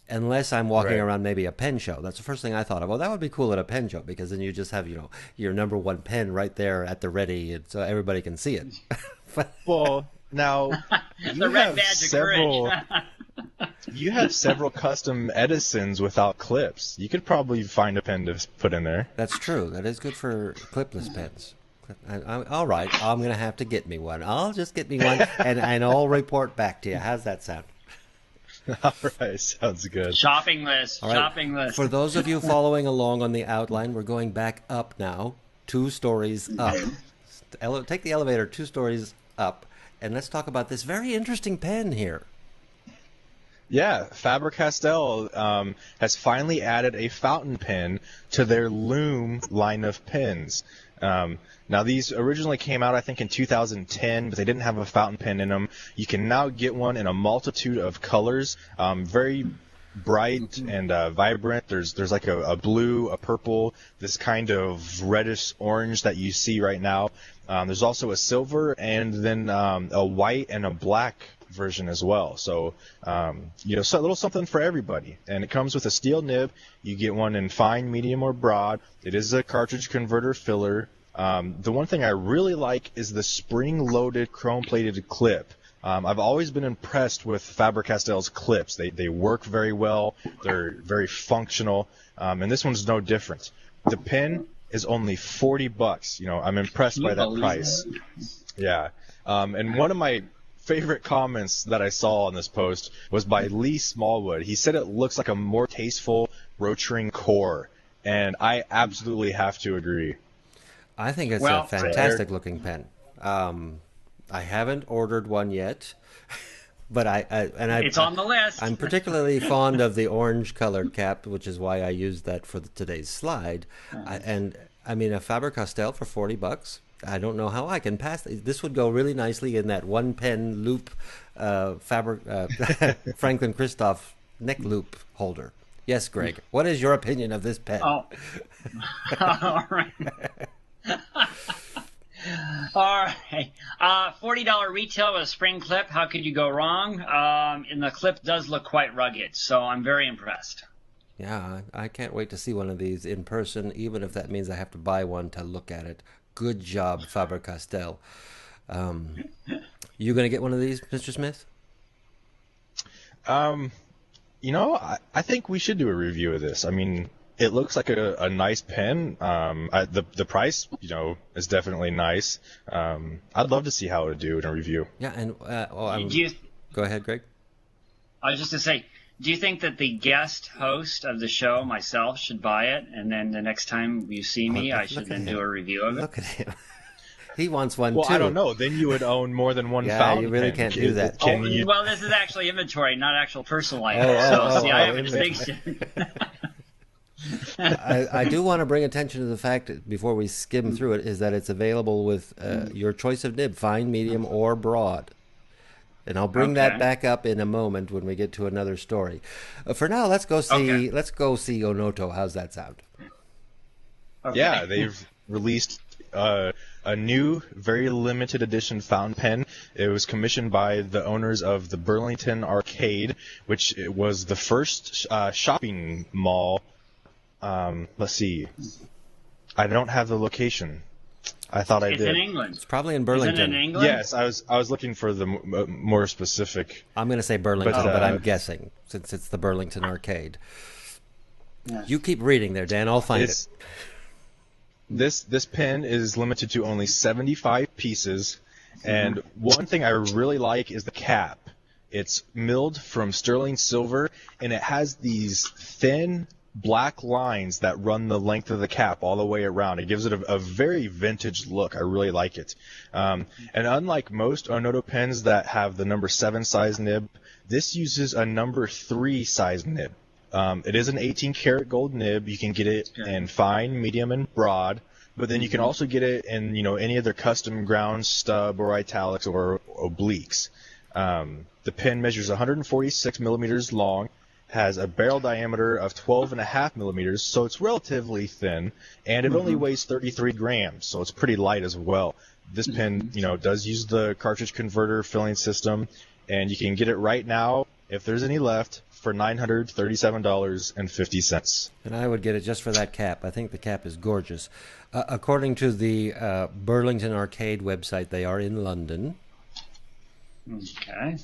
unless I'm walking around maybe a pen show. That's the first thing I thought of. Well, that would be cool at a pen show, because then you just have your number one pen right there at the ready, and so everybody can see it. Well, now the red badge of courage. You have several custom Edisons without clips. You could probably find a pen to put in there. That's true. That is good for clipless pens. All right, I'm going to have to get me one. I'll just get me one, and I'll report back to you. How's that sound? All right, sounds good. Shopping list. All right. Shopping list. For those of you following along on the outline, we're going back up now, 2 stories up. Take the elevator 2 stories up, and let's talk about this very interesting pen here. Yeah, Faber-Castell has finally added a fountain pen to their LOOM line of pens. Now, these originally came out, I think, in 2010, but they didn't have a fountain pen in them. You can now get one in a multitude of colors, very bright and vibrant. There's like a blue, a purple, this kind of reddish orange that you see right now. There's also a silver, and then a white and a black version as well. So, so a little something for everybody. And it comes with a steel nib. You get one in fine, medium, or broad. It is a cartridge converter filler. The one thing I really like is the spring-loaded chrome-plated clip. I've always been impressed with Faber-Castell's clips. They work very well. They're very functional. And this one's no different. The pen is only $40. I'm impressed by that price. Yeah. And one of my favorite comments that I saw on this post was by Lee Smallwood. He said it looks like a more tasteful Rotring core, and I absolutely have to agree. I think it's a fantastic looking pen. I haven't ordered one yet, but it's on the list. I'm particularly fond of the orange colored cap, which is why I used that for today's slide. A Faber-Castell for $40. I don't know how I can pass this. Would go really nicely in that one pen loop Franklin-Christoph neck loop holder. Yes, Greg. What is your opinion of this pen? Oh. All right. All right. $40 retail with a spring clip. How could you go wrong? And the clip does look quite rugged, so I'm very impressed. Yeah, I can't wait to see one of these in person, even if that means I have to buy one to look at it. Good job, Faber-Castell. You going to get one of these, Mr. Smith? I think we should do a review of this. I mean, it looks like a nice pen. The price, is definitely nice. I'd love to see how it would do in a review. Yeah, and go ahead, Greg. I was just to say, do you think that the guest host of the show, myself, should buy it, and then the next time you see me, I should then do a review of it? Look at him. He wants one, well, too. I don't know. Then you would own more than one fountain you really pen. Can't do that. Well, this is actually inventory, not actual personal items. I have a distinction. I do want to bring attention to the fact, before we skim through it, is that it's available with your choice of nib, fine, medium, or broad. And I'll bring that back up in a moment when we get to another story. For now, let's go see Onoto. How's that sound? Okay. Yeah, they've released a new, very limited edition fountain pen. It was commissioned by the owners of the Burlington Arcade, which was the first shopping mall. Let's see. I don't have the location. I thought I did. It's in England. It's probably in Burlington. Isn't it in England? Yes, I was looking for the more specific. I'm going to say Burlington, But, but I'm guessing since it's the Burlington Arcade. Yes. You keep reading there, Dan. I'll find it. This pen is limited to only 75 pieces, and one thing I really like is the cap. It's milled from sterling silver, and it has these thin black lines that run the length of the cap all the way around. It gives it a very vintage look. I really like it. And unlike most Onoto pens that have the number 7 size nib, this uses a number 3 size nib. It is an 18 karat gold nib. You can get it in fine, medium, and broad, but then you can also get it in any other custom ground stub or italics or obliques. The pen measures 146 millimeters long, has a barrel diameter of 12.5 millimeters, so it's relatively thin, and it only weighs 33 grams, so it's pretty light as well. This pen, does use the cartridge converter filling system, and you can get it right now, if there's any left, for $937.50. And I would get it just for that cap. I think the cap is gorgeous. According to the Burlington Arcade website, they are in London. Okay.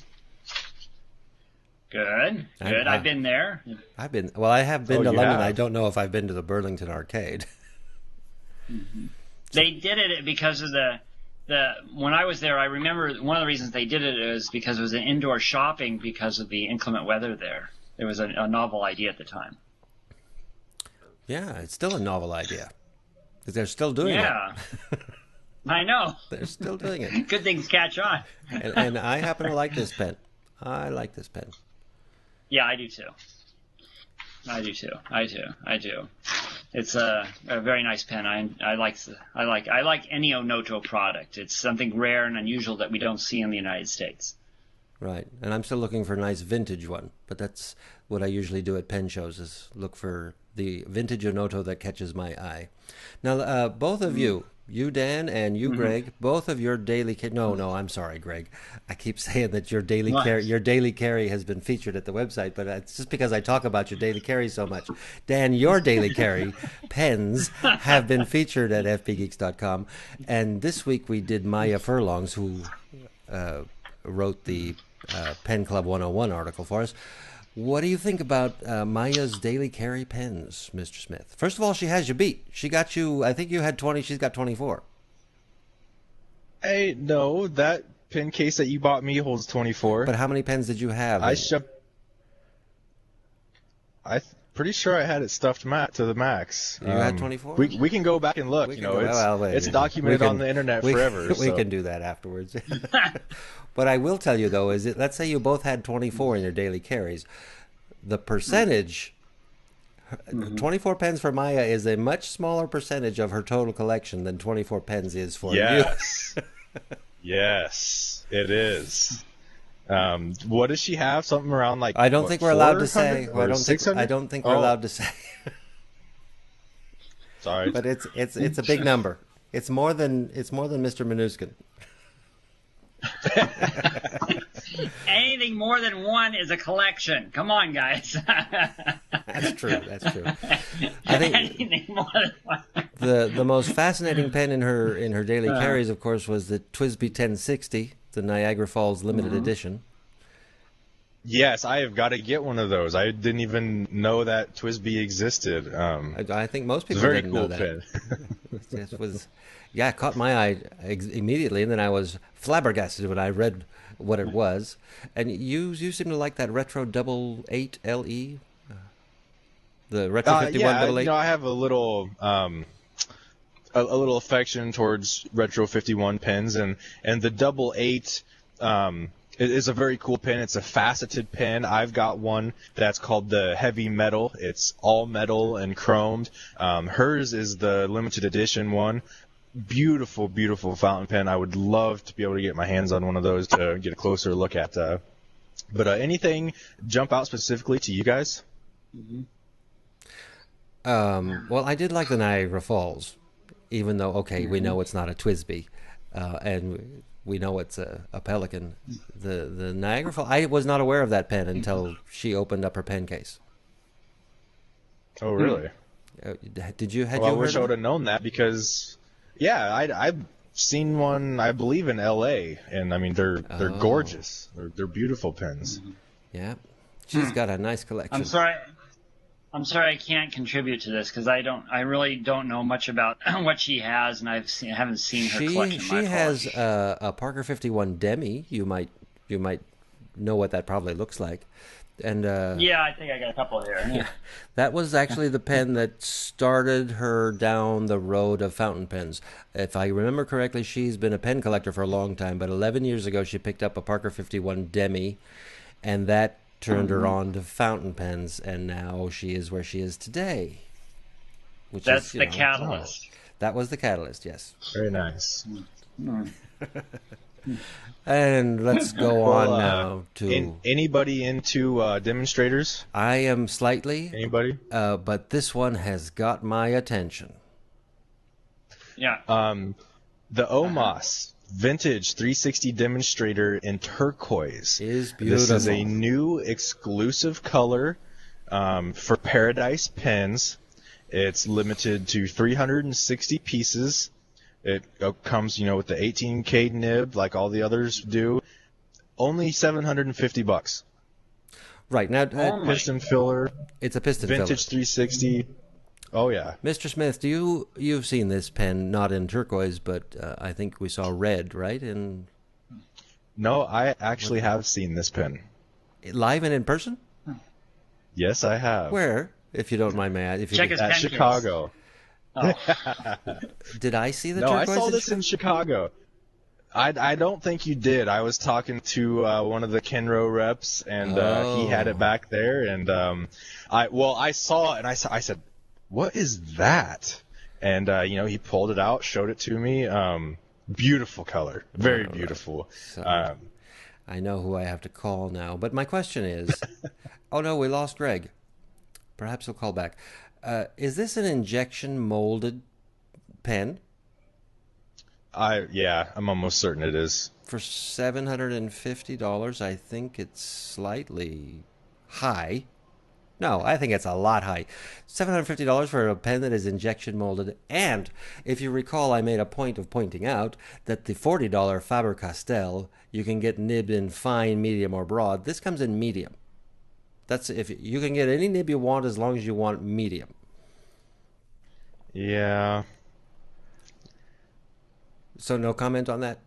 Good. I've been there. I have been to London. have? I don't know if I've been to the Burlington Arcade. They did it because of the when I was there, I remember one of the reasons they did it is because it was an indoor shopping because of the inclement weather there. It was a novel idea at the time. Yeah, it's still a novel idea. Because they're still doing it. Yeah. I know. They're still doing it. Good things catch on. And I happen to like this pen. I like this pen. Yeah, I do too. I do. It's a very nice pen. I like any Onoto product. It's something rare and unusual that we don't see in the United States. Right, and I'm still looking for a nice vintage one, but that's what I usually do at pen shows, is look for the vintage Onoto that catches my eye. Now, both of you, Dan and you, Greg, both of your daily no, I'm sorry, Greg. I keep saying that your daily carry has been featured at the website, but it's just because I talk about your daily carry so much. Dan, your daily carry pens have been featured at FPGeeks.com, and this week we did Maja Furlongs, who wrote the Pen Club 101 article for us. What do you think about Maya's daily carry pens, Mr. Smith? First of all, she has you beat. She got you, I think you had 20, she's got 24. Hey, no, that pen case that you bought me holds 24. But how many pens did you have? I'm pretty sure I had it stuffed to the max. You had 24? We can go back and look. It's documented on the internet forever. We can do that afterwards. What I will tell you, though, is let's say you both had 24 in your daily carries. The percentage, 24 pens for Maja is a much smaller percentage of her total collection than 24 pens is for you. Yes, it is. What does she have? Something around I don't think we're allowed to say. I don't think we're allowed to say. Sorry, but it's a big number. It's more than Mr. Minunskin. Anything more than one is a collection. Come on, guys. That's true. I think anything more than one. The most fascinating pen in her daily carries, of course, was the TWSBI 1060, the Niagara Falls limited edition. Yes, I have got to get one of those. I didn't even know that TWSBI existed. I think most people very didn't cool know that. Pen. It caught my eye immediately, and then I was flabbergasted when I read what it was. And you seem to like that retro 88 LE, the retro 5188. I have a little affection towards retro 51 pens, and the 88 it is a very cool pen. It's a faceted pen. I've got one that's called the Heavy Metal. It's all metal and chromed. Hers is the limited edition one. Beautiful, beautiful fountain pen. I would love to be able to get my hands on one of those to get a closer look at. But anything jump out specifically to you guys? Well, I did like the Niagara Falls. even though, okay, we know it's not a Twisby, and we know it's a Pelikan. The Niagara Falls, I was not aware of that pen until she opened up her pen case. Oh, really? Did you? I wish I would have known that because, yeah, I've seen one, I believe, in L.A., and I mean they're gorgeous. They're beautiful pens. Yeah, she's got a nice collection. I'm sorry I can't contribute to this because I really don't know much about what she has, and I haven't seen her collection. She has a Parker 51 Demi. You might know what that probably looks like. And yeah, I think I got a couple here. Yeah. That was actually the pen that started her down the road of fountain pens. If I remember correctly, she's been a pen collector for a long time, but 11 years ago she picked up a Parker 51 Demi, and that turned her on to fountain pens, and now she is where she is today. That's the catalyst. That was the catalyst, yes. Very nice. And let's go on now to... Anybody into demonstrators? I am slightly. Anybody? But this one has got my attention. Yeah. The Omas Vintage 360 Demonstrator in Turquoise. Is beautiful. This is a new exclusive color for Paradise pens. It's limited to 360 pieces. It comes, with the 18K nib like all the others do. Only $750. Right now, piston filler. It's a piston filler. Vintage 360. Oh yeah. Mr. Smith, you've seen this pen not in turquoise, but I think we saw red, right? No, I actually have seen this pen. Live and in person? Yes, I have. Where, if you don't mind me asking? Check his at pen Chicago. Case. Oh. Did I see the No, turquoise? I saw this in Chicago. I don't think you did. I was talking to one of the Kenro reps, and he had it back there. And I saw it, and I said, "What is that?" And he pulled it out, showed it to me. Beautiful color, very beautiful. So, I know who I have to call now. But my question is, oh no, we lost Greg. Perhaps he'll call back. Is this an injection molded pen? I'm almost certain it is. For $750, I think it's slightly high. No, I think it's a lot high. $750 for a pen that is injection molded. And if you recall, I made a point of pointing out that the $40 Faber-Castell, you can get nibbed in fine, medium, or broad. This comes in medium. That's if you can get any nib you want as long as you want medium. Yeah. So no comment on that?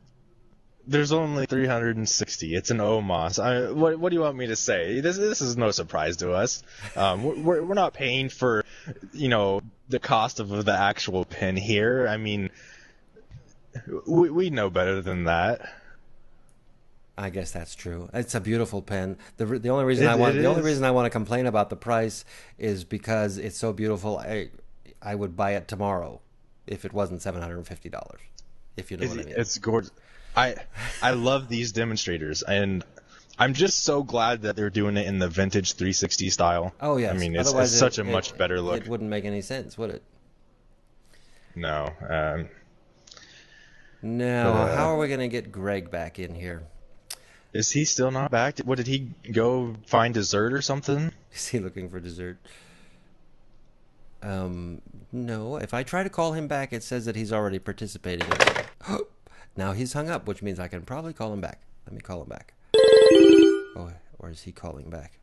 There's only 360. It's an Omas. What do you want me to say? This is no surprise to us. We're not paying for, the cost of the actual pen here. I mean, we know better than that. I guess that's true. It's a beautiful pen. The only reason I want to complain about the price is because it's so beautiful. I would buy it tomorrow if it wasn't $750. If you know what I mean. It's gorgeous. I love these demonstrators, and I'm just so glad that they're doing it in the vintage 360 style. Oh yes. I mean, it's such a much better look. It wouldn't make any sense, would it? No. Now, how are we going to get Greg back in here? Is he still not back? What, did he go find dessert or something? Is he looking for dessert? No. If I try to call him back, it says that he's already participating. Now he's hung up, which means I can probably call him back. Let me call him back. Oh, or is he calling back?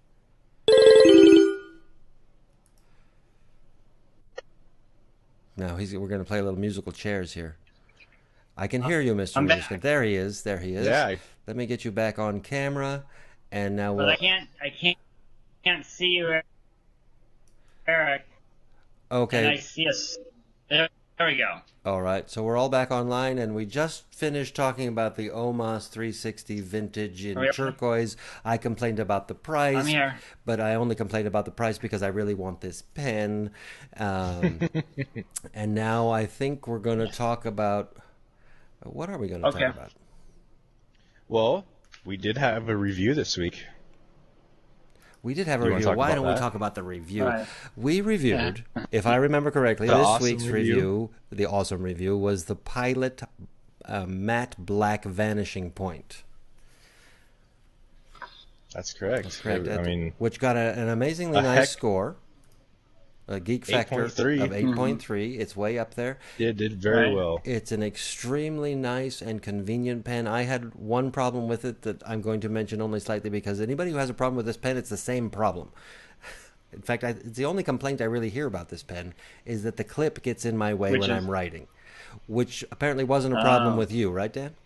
Now we're going to play a little musical chairs here. I can hear you, Mr. Minunskin. There he is. Yeah. Let me get you back on camera, and now I can't see you, Eric. Okay. And I see us. There we go. All right. So we're all back online, and we just finished talking about the Omas 360 Vintage in turquoise. I complained about the price. I'm here. But I only complained about the price because I really want this pen. And now I think we're going to talk about... What are we going to talk about? Well, we did have a review this week. We did have a You wanna review. talk Why about don't we that? talk about the review? Right. We reviewed, if I remember correctly, The this awesome week's review? the awesome review, was the Pilot Matte Black Vanishing Point. That's correct. That's correct. I mean, which got an amazingly a nice heck- score. A geek factor 8.3. of 8.3. It's way up there. it did very Right. well. It's an extremely nice and convenient pen. I had one problem with it that I'm going to mention only slightly, because anybody who has a problem with this pen, it's the same problem. In fact, it's the only complaint I really hear about this pen is that the clip gets in my way when I'm writing, which apparently wasn't a problem with you, right, Dan?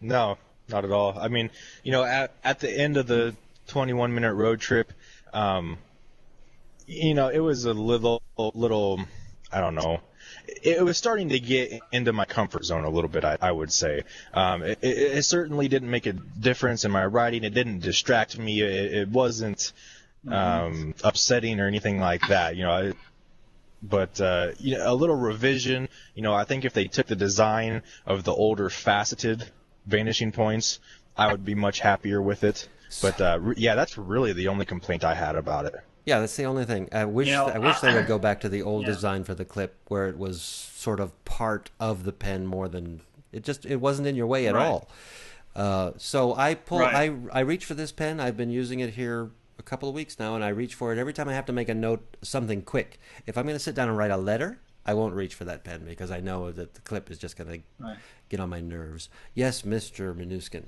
No, not at all. I mean, at the end of the 21-minute road trip, it was a little, I don't know. It was starting to get into my comfort zone a little bit, I would say. It certainly didn't make a difference in my writing. It didn't distract me. It wasn't upsetting or anything like that. But a little revision. I think if they took the design of the older faceted Vanishing Points, I would be much happier with it. But yeah, that's really the only complaint I had about it. Yeah, that's the only thing. I wish they would go back to the old design for the clip, where it was sort of part of the pen more than it wasn't in your way at all. So I reach for this pen. I've been using it here a couple of weeks now, and I reach for it every time I have to make a note, something quick. If I'm going to sit down and write a letter, I won't reach for that pen, because I know that the clip is just going to get on my nerves. Yes, Mr. Minunskin.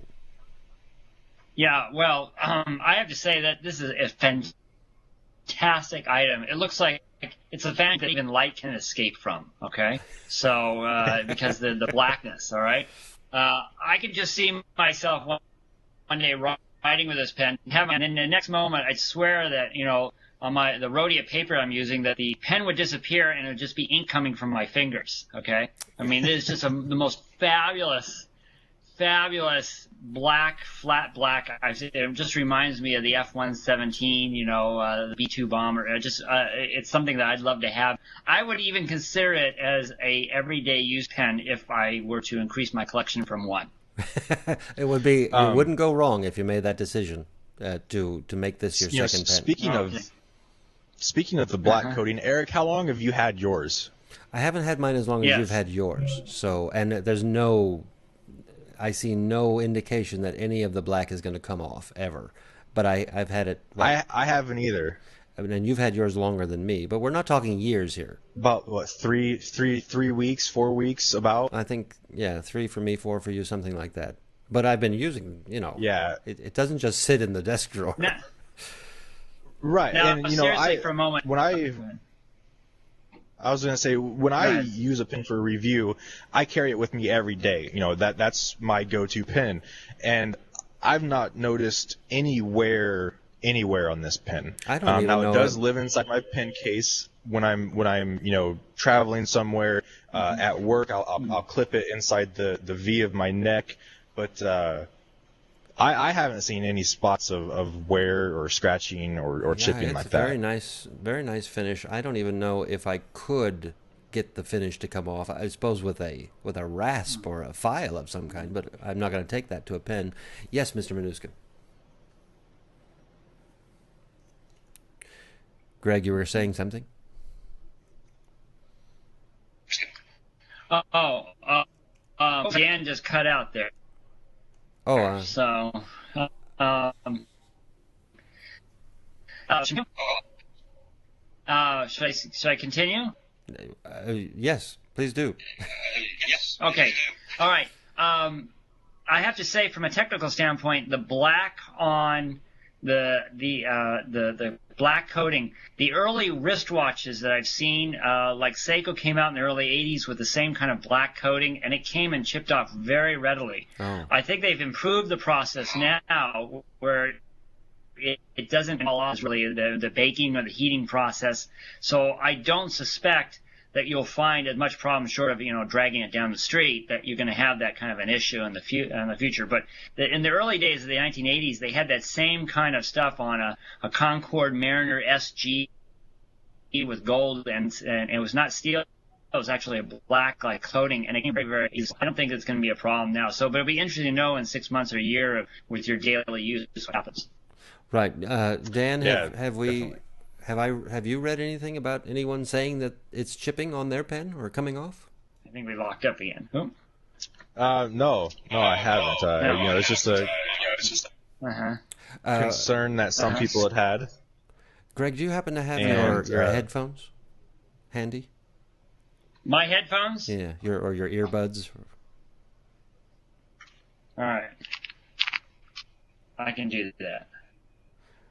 Yeah, well, I have to say that this is a fantastic item. It looks like it's a fan that even light can escape from, okay? So, because the blackness, all right? I can just see myself one day writing with this pen, and in the next moment, I swear that, on the rhodia paper I'm using, that the pen would disappear and it would just be ink coming from my fingers, okay? I mean, this is just the most fabulous black, flat black. It just reminds me of the F-117, the B-2 bomber. It's something that I'd love to have. I would even consider it as a everyday use pen if I were to increase my collection from one. It would be. You wouldn't go wrong if you made that decision to make this your second pen. Speaking of the black coating, Eric, how long have you had yours? I haven't had mine as long as you've had yours. So, and I see no indication that any of the black is going to come off ever. But I've had it. I haven't either. I mean, and you've had yours longer than me, but we're not talking years here. About what, 3 weeks, 4 weeks, about? I think 3 for me, 4 for you, something like that. But I've been using, Yeah. It doesn't just sit in the desk drawer. Now, right, now, and seriously, for a moment, when I was going to say, when I use a pen for a review, I carry it with me every day. That's my go-to pen. And I've not noticed anywhere on this pen. I don't even know. Now, it does live inside my pen case when I'm traveling somewhere. At work, I'll clip it inside the V of my neck. But I haven't seen any spots of wear or scratching or chipping like that. Very nice finish. I don't even know if I could get the finish to come off. I suppose with a rasp or a file of some kind, but I'm not going to take that to a pen. Yes, Mr. Minunskin. Greg, you were saying something? Dan just cut out there. So, should I continue? Yes, please do. Yes. Okay. All right. I have to say, from a technical standpoint, the black on the black coating, the early wristwatches that I've seen, like Seiko came out in the early 80s with the same kind of black coating, and it came and chipped off very readily. I think they've improved the process now where it doesn't involve really the baking or the heating process. So I don't suspect that you'll find as much problem short of dragging it down the street that you're going to have that kind of an issue in the future. But in the early days of the 1980s, they had that same kind of stuff on a Concord Mariner SG with gold, and it was not steel. It was actually a black like coating, and it came very, very easy. I don't think it's going to be a problem now. So, but it'll be interesting to know in 6 months or a year with your daily use what happens. Right, Dan. Yeah, Have you read anything about anyone saying that it's chipping on their pen or coming off? I think we locked up again. Oh. No, I haven't. It's just a Uh-huh. concern that some people had. Greg, do you happen to have And, your headphones handy? My headphones? Yeah, your earbuds. All right. I can do that.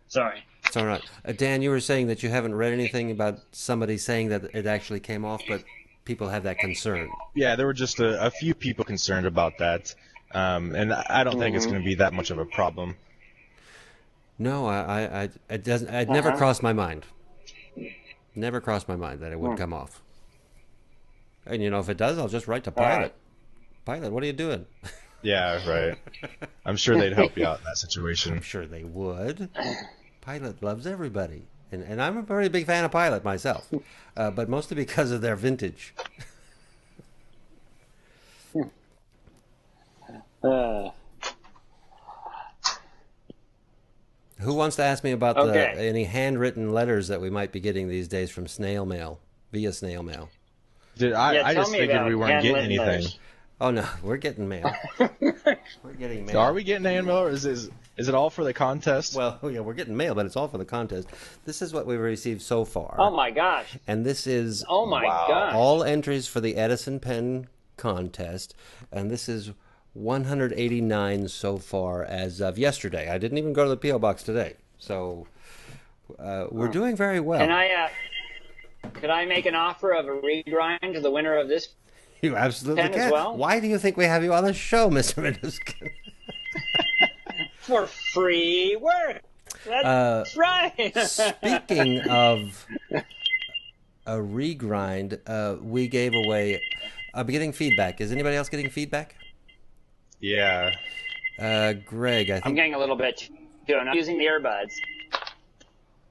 Sorry. It's all right. Dan, you were saying that you haven't read anything about somebody saying that it actually came off, but people have that concern. Yeah, there were just a few people concerned about that, and I don't think it's going to be that much of a problem. No, it doesn't. It never crossed my mind. Never crossed my mind that it would come off. And if it does, I'll just write to Pilot. Pilot, what are you doing? Yeah, right. I'm sure they'd help you out in that situation. I'm sure they would. Pilot loves everybody, and I'm a very big fan of Pilot myself, but mostly because of their vintage. Who wants to ask me about any handwritten letters that we might be getting these days from snail mail, via snail mail? I just figured we weren't getting anything. Letters. Oh no, we're getting mail. We're getting mail. Are we getting hand mail, or is it all for the contest? Well, yeah, we're getting mail, but it's all for the contest. This is what we've received so far. Oh my gosh. And this is gosh. all entries for the Edison pen contest, and this is 189 so far as of yesterday. I didn't even go to the P.O. box today, so we're doing very well. Could I make an offer of a regrind to the winner of this? You absolutely pen can. as well? Why do you think we have you on the show, Mr. Minunskin? For free work. That's right. Speaking of a regrind, we gave away. I'm getting feedback. Is anybody else getting feedback? Yeah. Greg, I think I'm getting a little bit too. I'm not using the earbuds.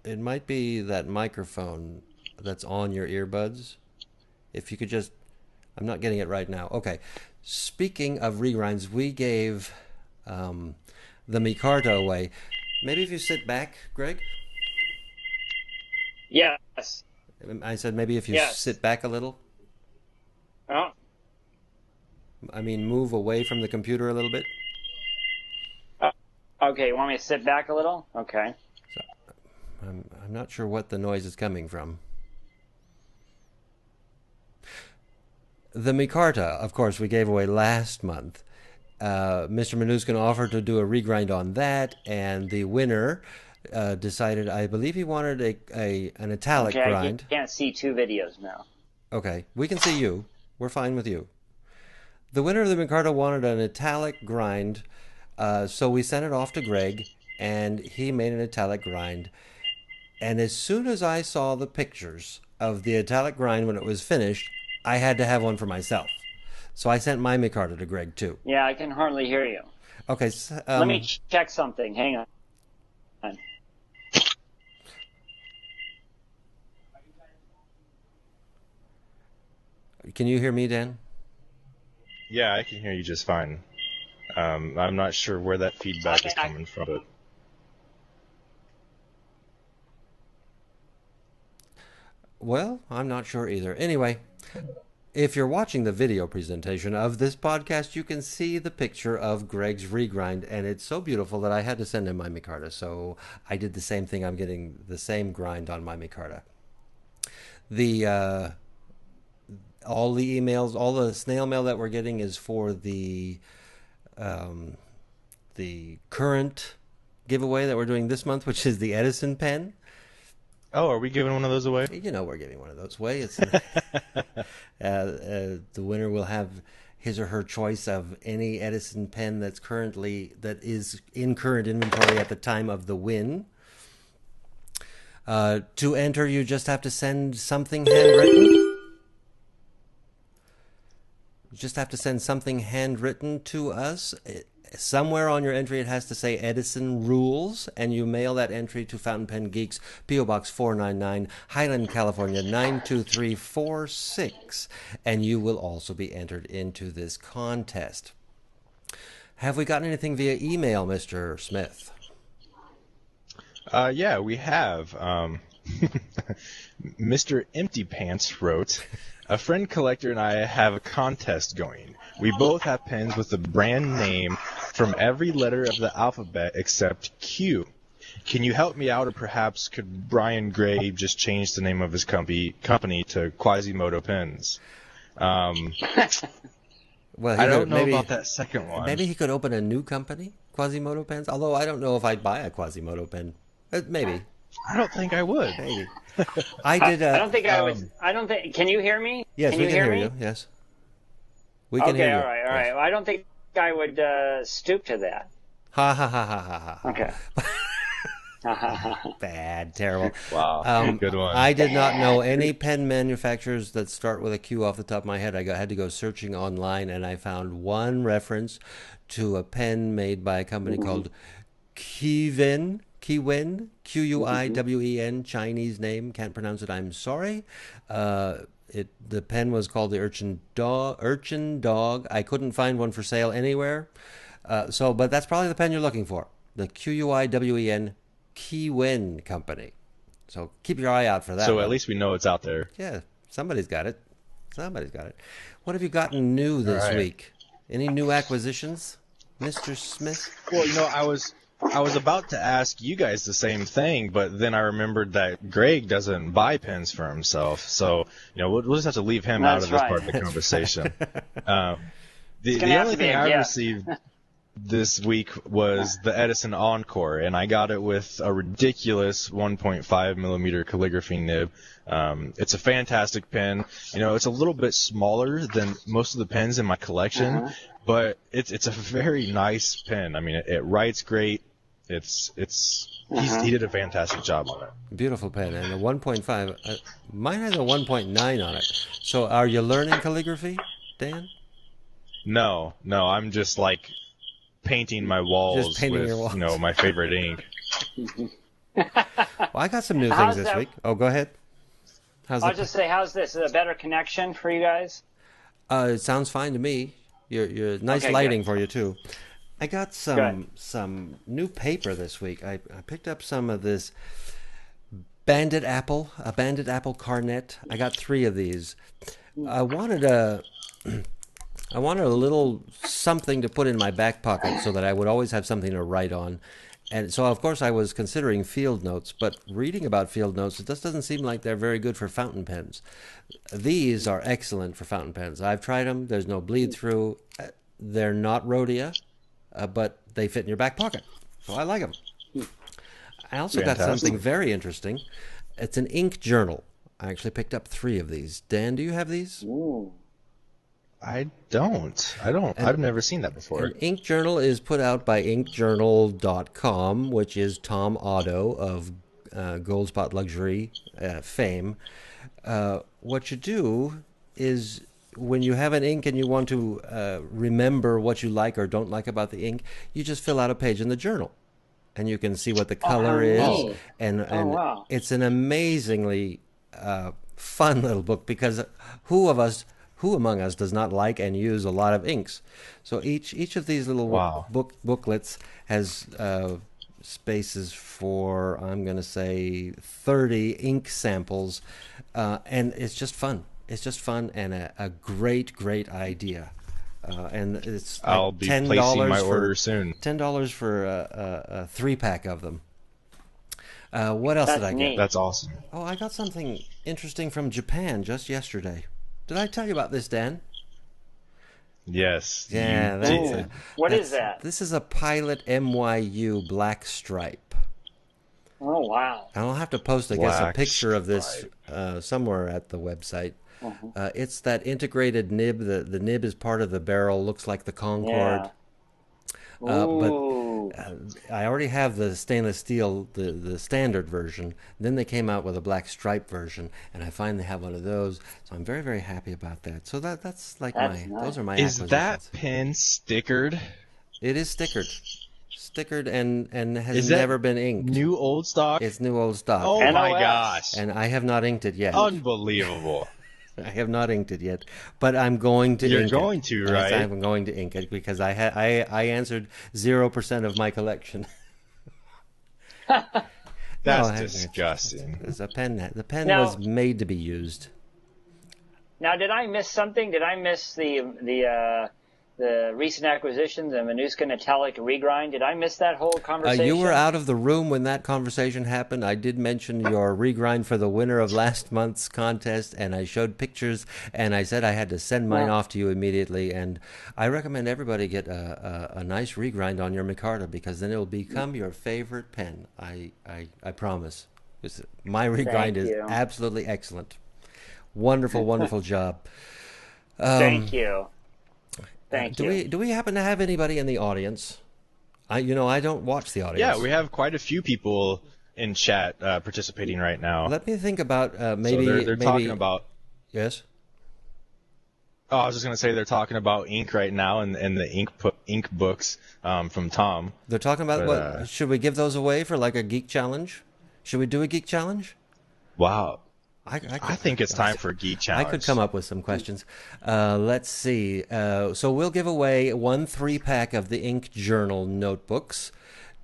it might be that microphone that's on your earbuds. If you could just, I'm not getting it right now. Okay. Speaking of regrinds, we gave the Micarta away. Maybe if you sit back, Greg? Yes. I said maybe if you sit back a little. Oh. I mean, move away from the computer a little bit. Okay, you want me to sit back a little? Okay. So, I'm not sure what the noise is coming from. The Micarta, of course, we gave away last month. Mr. Minunskin offered to do a regrind on that, and the winner decided, I believe he wanted an italic grind. I can't see two videos now. Okay, we can see you. We're fine with you. The winner of the Micarta wanted an italic grind, so we sent it off to Greg, and he made an italic grind. And as soon as I saw the pictures of the italic grind when it was finished, I had to have one for myself. So I sent my Micarta to Greg, too. Yeah, I can hardly hear you. Okay. Let me check something. Hang on. Can you hear me, Dan? Yeah, I can hear you just fine. I'm not sure where that feedback is coming from, but... Well, I'm not sure either. Anyway, if you're watching the video presentation of this podcast, you can see the picture of Greg's regrind, and it's so beautiful that I had to send him my Micarta. So I did the same thing. I'm getting the same grind on my Micarta. All the emails, all the snail mail that we're getting is for the current giveaway that we're doing this month, which is the Edison pen. Oh, are we giving one of those away? You know we're giving one of those away. It's the winner will have his or her choice of any Edison pen that is in current inventory at the time of the win. To enter, you just have to send something handwritten. You just have to send something handwritten to us. Somewhere on your entry it has to say Edison Rules, and you mail that entry to Fountain Pen Geeks, P.O. Box 499, Highland, California 92346, and you will also be entered into this contest. Have we gotten anything via email, Mr. Smith? Yeah, we have. Mr. Empty Pants wrote, a friend collector and I have a contest going. We both have pens with the brand name from every letter of the alphabet except Q. Can you help me out, or perhaps could Brian Gray just change the name of his company to Quasimodo Pens? Well, I don't know about that second one. Maybe he could open a new company, Quasimodo Pens. Although I don't know if I'd buy a Quasimodo pen. Maybe. I don't think I would. Maybe. I did. I don't think I would. I don't think. Can you hear me? Yes, we can hear you. Yes. We can hear you. Okay, all right. Yes. Well, I don't think I would stoop to that. Ha ha ha ha ha ha. Okay. Bad, terrible. Wow, good one. I did not know any pen manufacturers that start with a Q off the top of my head. I had to go searching online, and I found one reference to a pen made by a company called Kiwen, Q-U-I-W-E-N, Chinese name, can't pronounce it, I'm sorry. The pen was called the Urchin Dog. I couldn't find one for sale anywhere. But that's probably the pen you're looking for. The Q-U-I-W-E-N Kiwen company. So keep your eye out for that. So at least we know it's out there. Yeah, somebody's got it. What have you gotten new this week? Any new acquisitions, Mr. Smith? Well, I was about to ask you guys the same thing, but then I remembered that Greg doesn't buy pens for himself, so we'll just have to leave him out of this part of the conversation. The only thing I received this week was the Edison Encore, and I got it with a ridiculous 1.5 millimeter calligraphy nib. It's a fantastic pen. It's a little bit smaller than most of the pens in my collection, but it's a very nice pen. I mean, it writes great. He did a fantastic job on it. Beautiful pen, and a 1.5. Mine has a 1.9 on it. So, are you learning calligraphy, Dan? No, I'm just like painting my walls with my favorite ink. Well, I got some new things this week. Oh, go ahead. I'll just say, how's this? Is it a better connection for you guys? It sounds fine to me. You're nice lighting for you too. I got some new paper this week. I picked up some of this Banditapple Carnet. I got 3 of these. I wanted a little something to put in my back pocket so that I would always have something to write on. And so, of course, I was considering field notes, but reading about field notes, it just doesn't seem like they're very good for fountain pens. These are excellent for fountain pens. I've tried them. There's no bleed through. They're not Rhodia, but they fit in your back pocket. So I like them. I also got something very interesting. It's an ink journal. I actually picked up 3 of these. Dan, do you have these? Ooh. I don't. I've never seen that before. An ink journal is put out by inkjournal.com, which is Tom Otto of Goldspot Luxury fame. What you do is, when you have an ink and you want to remember what you like or don't like about the ink, you just fill out a page in the journle. And you can see what the color is. And wow. It's an amazingly fun little book, because who among us does not like and use a lot of inks? So each of these little booklets has spaces for, I'm going to say, 30 ink samples, and it's just fun. It's just fun and a great idea. And it's like I'll be placing my order soon. $10 for a 3-pack of them. What else did I get? That's awesome. Oh, I got something interesting from Japan just yesterday. Did I tell you about this, Dan? Yes. Yeah. What is that? This is a Pilot MYU black stripe. Oh, wow. And I'll have to post, I guess, a picture of this somewhere at the website. It's that integrated nib. The nib is part of the barrel, looks like the Concorde. But I already have the stainless steel, the standard version. Then they came out with a black stripe version, and I finally have one of those. So I'm very, very happy about that. So that's like nice. Those are my acquisitions. Is that pen stickered? It is stickered and has never been inked. New old stock? It's new old stock. Oh my gosh. And I have not inked it yet. Unbelievable. I have not inked it yet, but I'm going to ink it. You're going to, right? Yes, I'm going to ink it because I answered 0% of my collection. That's disgusting. It's a pen. The pen Now- was made to be used. Now, did I miss something? Did I miss the recent acquisitions, the Minunskin Italic regrind? Did I miss that whole conversation? You were out of the room when that conversation happened. I did mention your regrind for the winner of last month's contest, and I showed pictures, and I said I had to send mine off to you immediately. And I recommend everybody get a nice regrind on your micarta, because then it will become your favorite pen. I promise. My regrind is absolutely excellent. Wonderful, wonderful job. Thank you. Thank you. Do we happen to have anybody in the audience? I don't watch the audience. Yeah, we have quite a few people in chat participating right now. Let me think about maybe. So they're talking about. Yes. Oh, I was just gonna say they're talking about ink right now and the ink books from Tom. They're talking about what? Should we give those away for like a geek challenge? Should we do a geek challenge? Wow. I think it's time for a geek challenge. I could come up with some questions. Let's see. So we'll give away 1 3-pack of the Ink Journal notebooks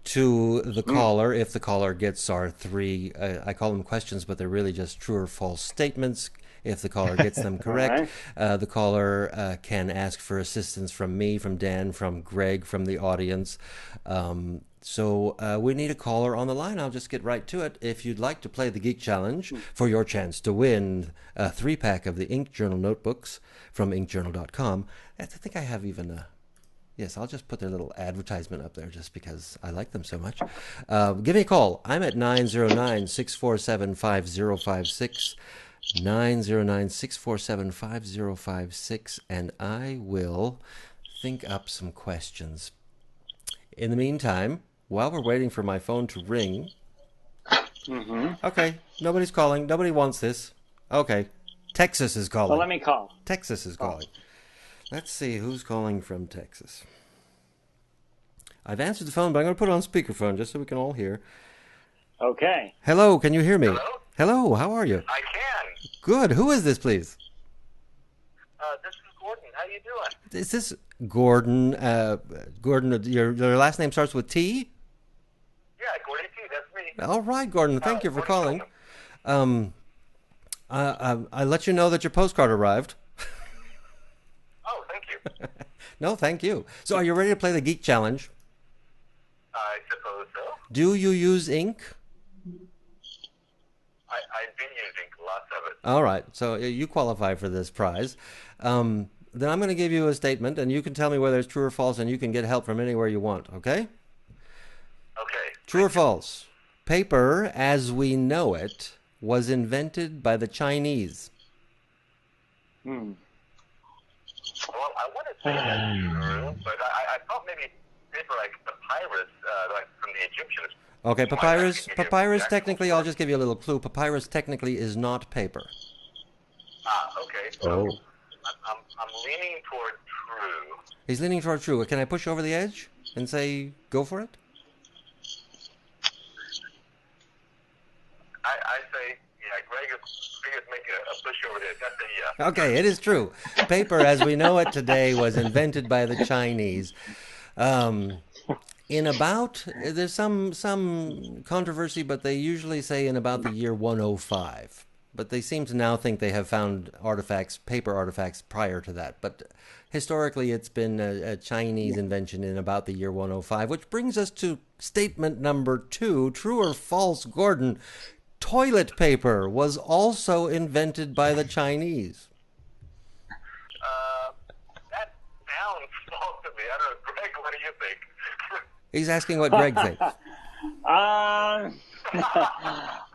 to the caller if the caller gets our 3. I call them questions, but they're really just true or false statements. If the caller gets them correct, the caller can ask for assistance from me, from Dan, from Greg, from the audience. So we need a caller on the line. I'll just get right to it. If you'd like to play the Geek Challenge for your chance to win a 3-pack of the Ink Journal notebooks from inkjournal.com, I think I have even a... Yes, I'll just put their little advertisement up there just because I like them so much. Give me a call. I'm at 909-647-5056. 909-647-5056, and I will think up some questions. In the meantime, while we're waiting for my phone to ring... Okay, nobody's calling. Nobody wants this. Okay, Texas is calling. Well, let me call. Texas is calling. Let's see who's calling from Texas. I've answered the phone, but I'm going to put it on speakerphone just so we can all hear. Okay. Hello, can you hear me? Hello? Hello, how are you? I can. Good. Who is this, please? This is Gordon. How you doing? Is this Gordon? Gordon, your last name starts with T? Yeah, Gordon T. That's me. All right, Gordon. Thank you for calling. I let you know that your postcard arrived. Oh, thank you. No, thank you. So are you ready to play the Geek Challenge? I suppose so. Do you use ink? I've been using lots of it. All right. So you qualify for this prize. Then I'm going to give you a statement, and you can tell me whether it's true or false, and you can get help from anywhere you want, okay? Okay. True or false? Paper, as we know it, was invented by the Chinese. Well, I want to say that's true, but I thought maybe paper like papyrus, like from the Egyptians. Okay, papyrus. Papyrus. Exact Technically, I'll just give you a little clue. Papyrus technically is not paper. Okay. So I'm leaning toward true. He's leaning toward true. Can I push over the edge and say go for it? I say, yeah, Greg is making a push over there. That's a yeah. Okay, it is true. Paper, as we know it today, was invented by the Chinese. There's some controversy, but they usually say in about the year 105. But they seem to now think they have found paper artifacts prior to that. But historically, it's been a Chinese invention in about the year 105, which brings us to statement number 2. True or false, Gordon? Toilet paper was also invented by the Chinese. That sounds false to me. I don't know, Greg, what do you think? He's asking what Greg thinks.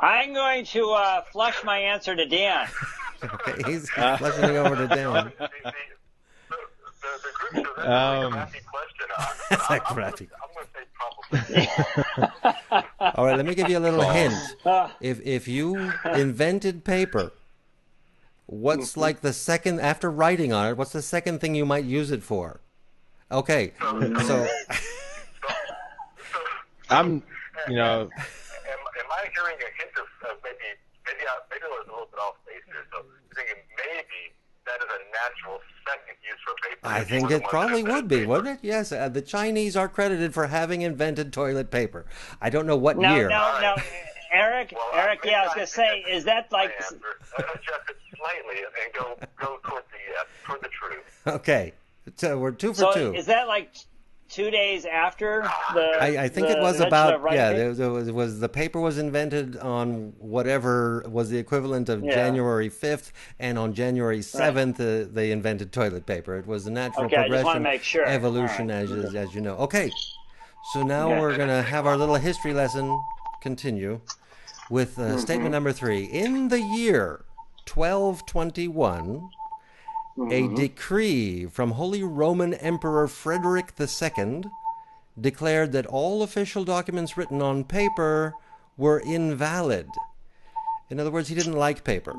I'm going to flush my answer to Dan. Okay, he's flushing it over to Dan. The group show, that's a crafty question. That's a crafty. I'm going to say probably. All right, let me give you a little hint. If you invented paper, what's like the second, after writing on it, what's the second thing you might use it for? Okay, so... I'm, you know... Am I hearing a hint of maybe I was a little bit off base here, so I'm thinking maybe that is a natural second use for paper. I think it probably would be, wouldn't it? Yes, the Chinese are credited for having invented toilet paper. I don't know what year. No. Eric, yeah, I was gonna say, is that like? Adjust it slightly and go toward the truth. Okay, so we're 2 for 2. So is that like 2 days after the? I think it was about There was the paper was invented on whatever was the equivalent of January 5th, and on January 7th they invented toilet paper. It was a natural progression, I just want to make sure. evolution, as you know. Okay, so now we're gonna have our little history lesson continue with statement number 3. In the year 1221. A decree from Holy Roman Emperor Frederick II declared that all official documents written on paper were invalid. In other words, he didn't like paper.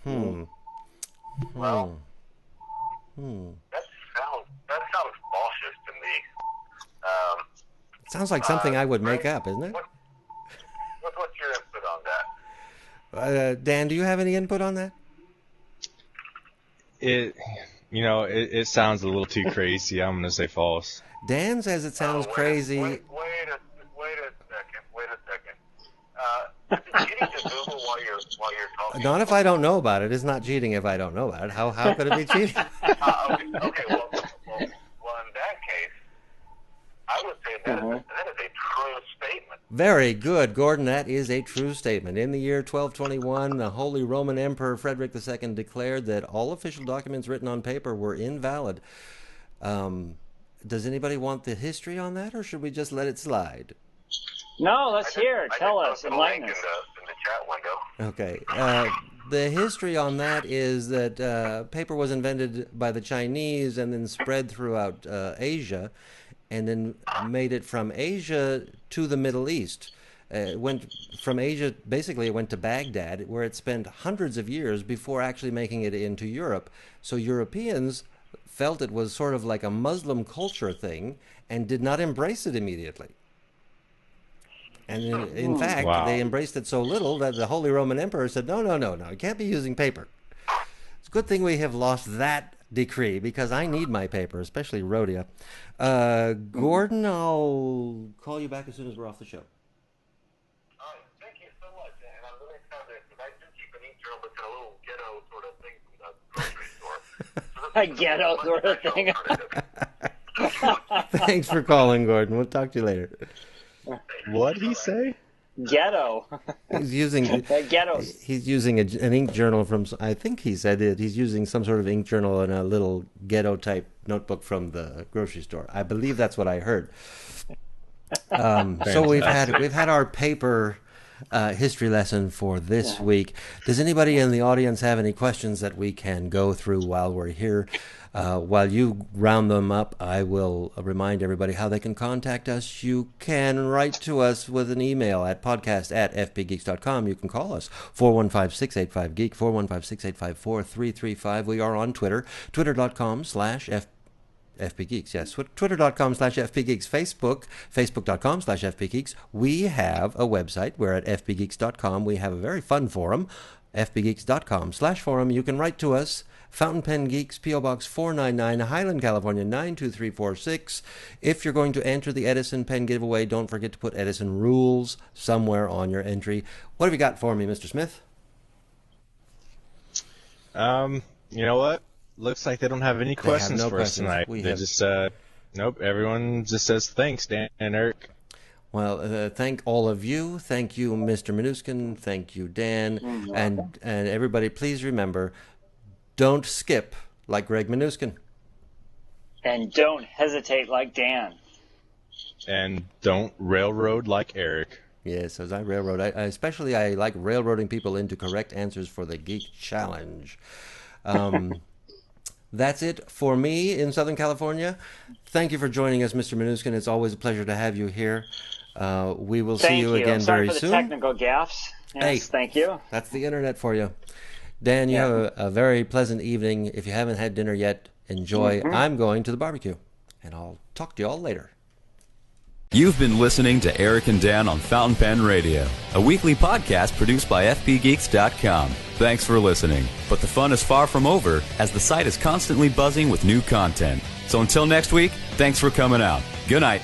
Well, that sounds falsish to me. It sounds like something I would make up, isn't it? What's your input on that? Dan, do you have any input on that? It sounds a little too crazy. I'm going to say false. Dan says it sounds crazy. Wait a second. Is it cheating to Google while you're talking? Not if I don't know about it. It's not cheating if I don't know about it. How could it be cheating? Okay. Well, in that case, I would say that is a true statement. Very good, Gordon. That is a true statement. In the year 1221, the Holy Roman Emperor Frederick II declared that all official documents written on paper were invalid. Does anybody want the history on that, or should we just let it slide? No, let's hear it. Tell us. Enlighten us. In the chat window. Okay. The history on that is that paper was invented by the Chinese and then spread throughout Asia, and then made it from Asia to the Middle East. It went from Asia, basically it went to Baghdad, where it spent hundreds of years before actually making it into Europe. So Europeans felt it was sort of like a Muslim culture thing and did not embrace it immediately. And in fact, they embraced it so little that the Holy Roman Emperor said, no, you can't be using paper. It's a good thing we have lost that decree, because I need my paper, especially Rhodia. Gordon, I'll call you back as soon as we're off the show. All right, thank you so much. And I'm really excited because I do keep an ink journal, but it's a little ghetto sort of thing from the grocery store. So A ghetto sort of thing. Thanks for calling, Gordon. We'll talk to you later. What'd he say? Ghetto. He's using ghettos. He's using an ink journal from. I think he said it. He's using some sort of ink journal in a little ghetto type notebook from the grocery store. I believe that's what I heard. So we've had our paper history lesson for this week. Does anybody in the audience have any questions that we can go through while we're here? While you round them up, I will remind everybody how they can contact us. You can write to us with an email at podcast@fpgeeks.com. You can call us, 415-685-GEEK, 415-685-4335. We are on Twitter, twitter.com/FPGeeks. Yes, twitter.com/FPGeeks. Facebook.com/FPGeeks. We have a website. We're at FPGeeks.com. We have a very fun forum, FPGeeks.com/forum. You can write to us. Fountain Pen Geeks, P.O. Box 499, Highland, California, 92346. If you're going to enter the Edison pen giveaway, don't forget to put Edison rules somewhere on your entry. What have you got for me, Mr. Smith? You know what? Looks like they don't have any questions for us tonight. Nope, everyone just says thanks, Dan and Eric. Well, thank all of you. Thank you, Mr. Minunskin. Thank you, Dan. And everybody, please remember, don't skip like Greg Minunskin. And don't hesitate like Dan. And don't railroad like Eric. Yes, as I railroad. I like railroading people into correct answers for the Geek Challenge. That's it for me in Southern California. Thank you for joining us, Mr. Minunskin. It's always a pleasure to have you here. We will see you again very soon. Sorry for the technical gaffes. Yes, thank you. That's the internet for you. Dan, you have a very pleasant evening. If you haven't had dinner yet, enjoy. I'm going to the barbecue, and I'll talk to you all later. You've been listening to Eric and Dan on Fountain Pen Radio, a weekly podcast produced by FPGeeks.com. Thanks for listening. But the fun is far from over, as the site is constantly buzzing with new content. So until next week, thanks for coming out. Good night.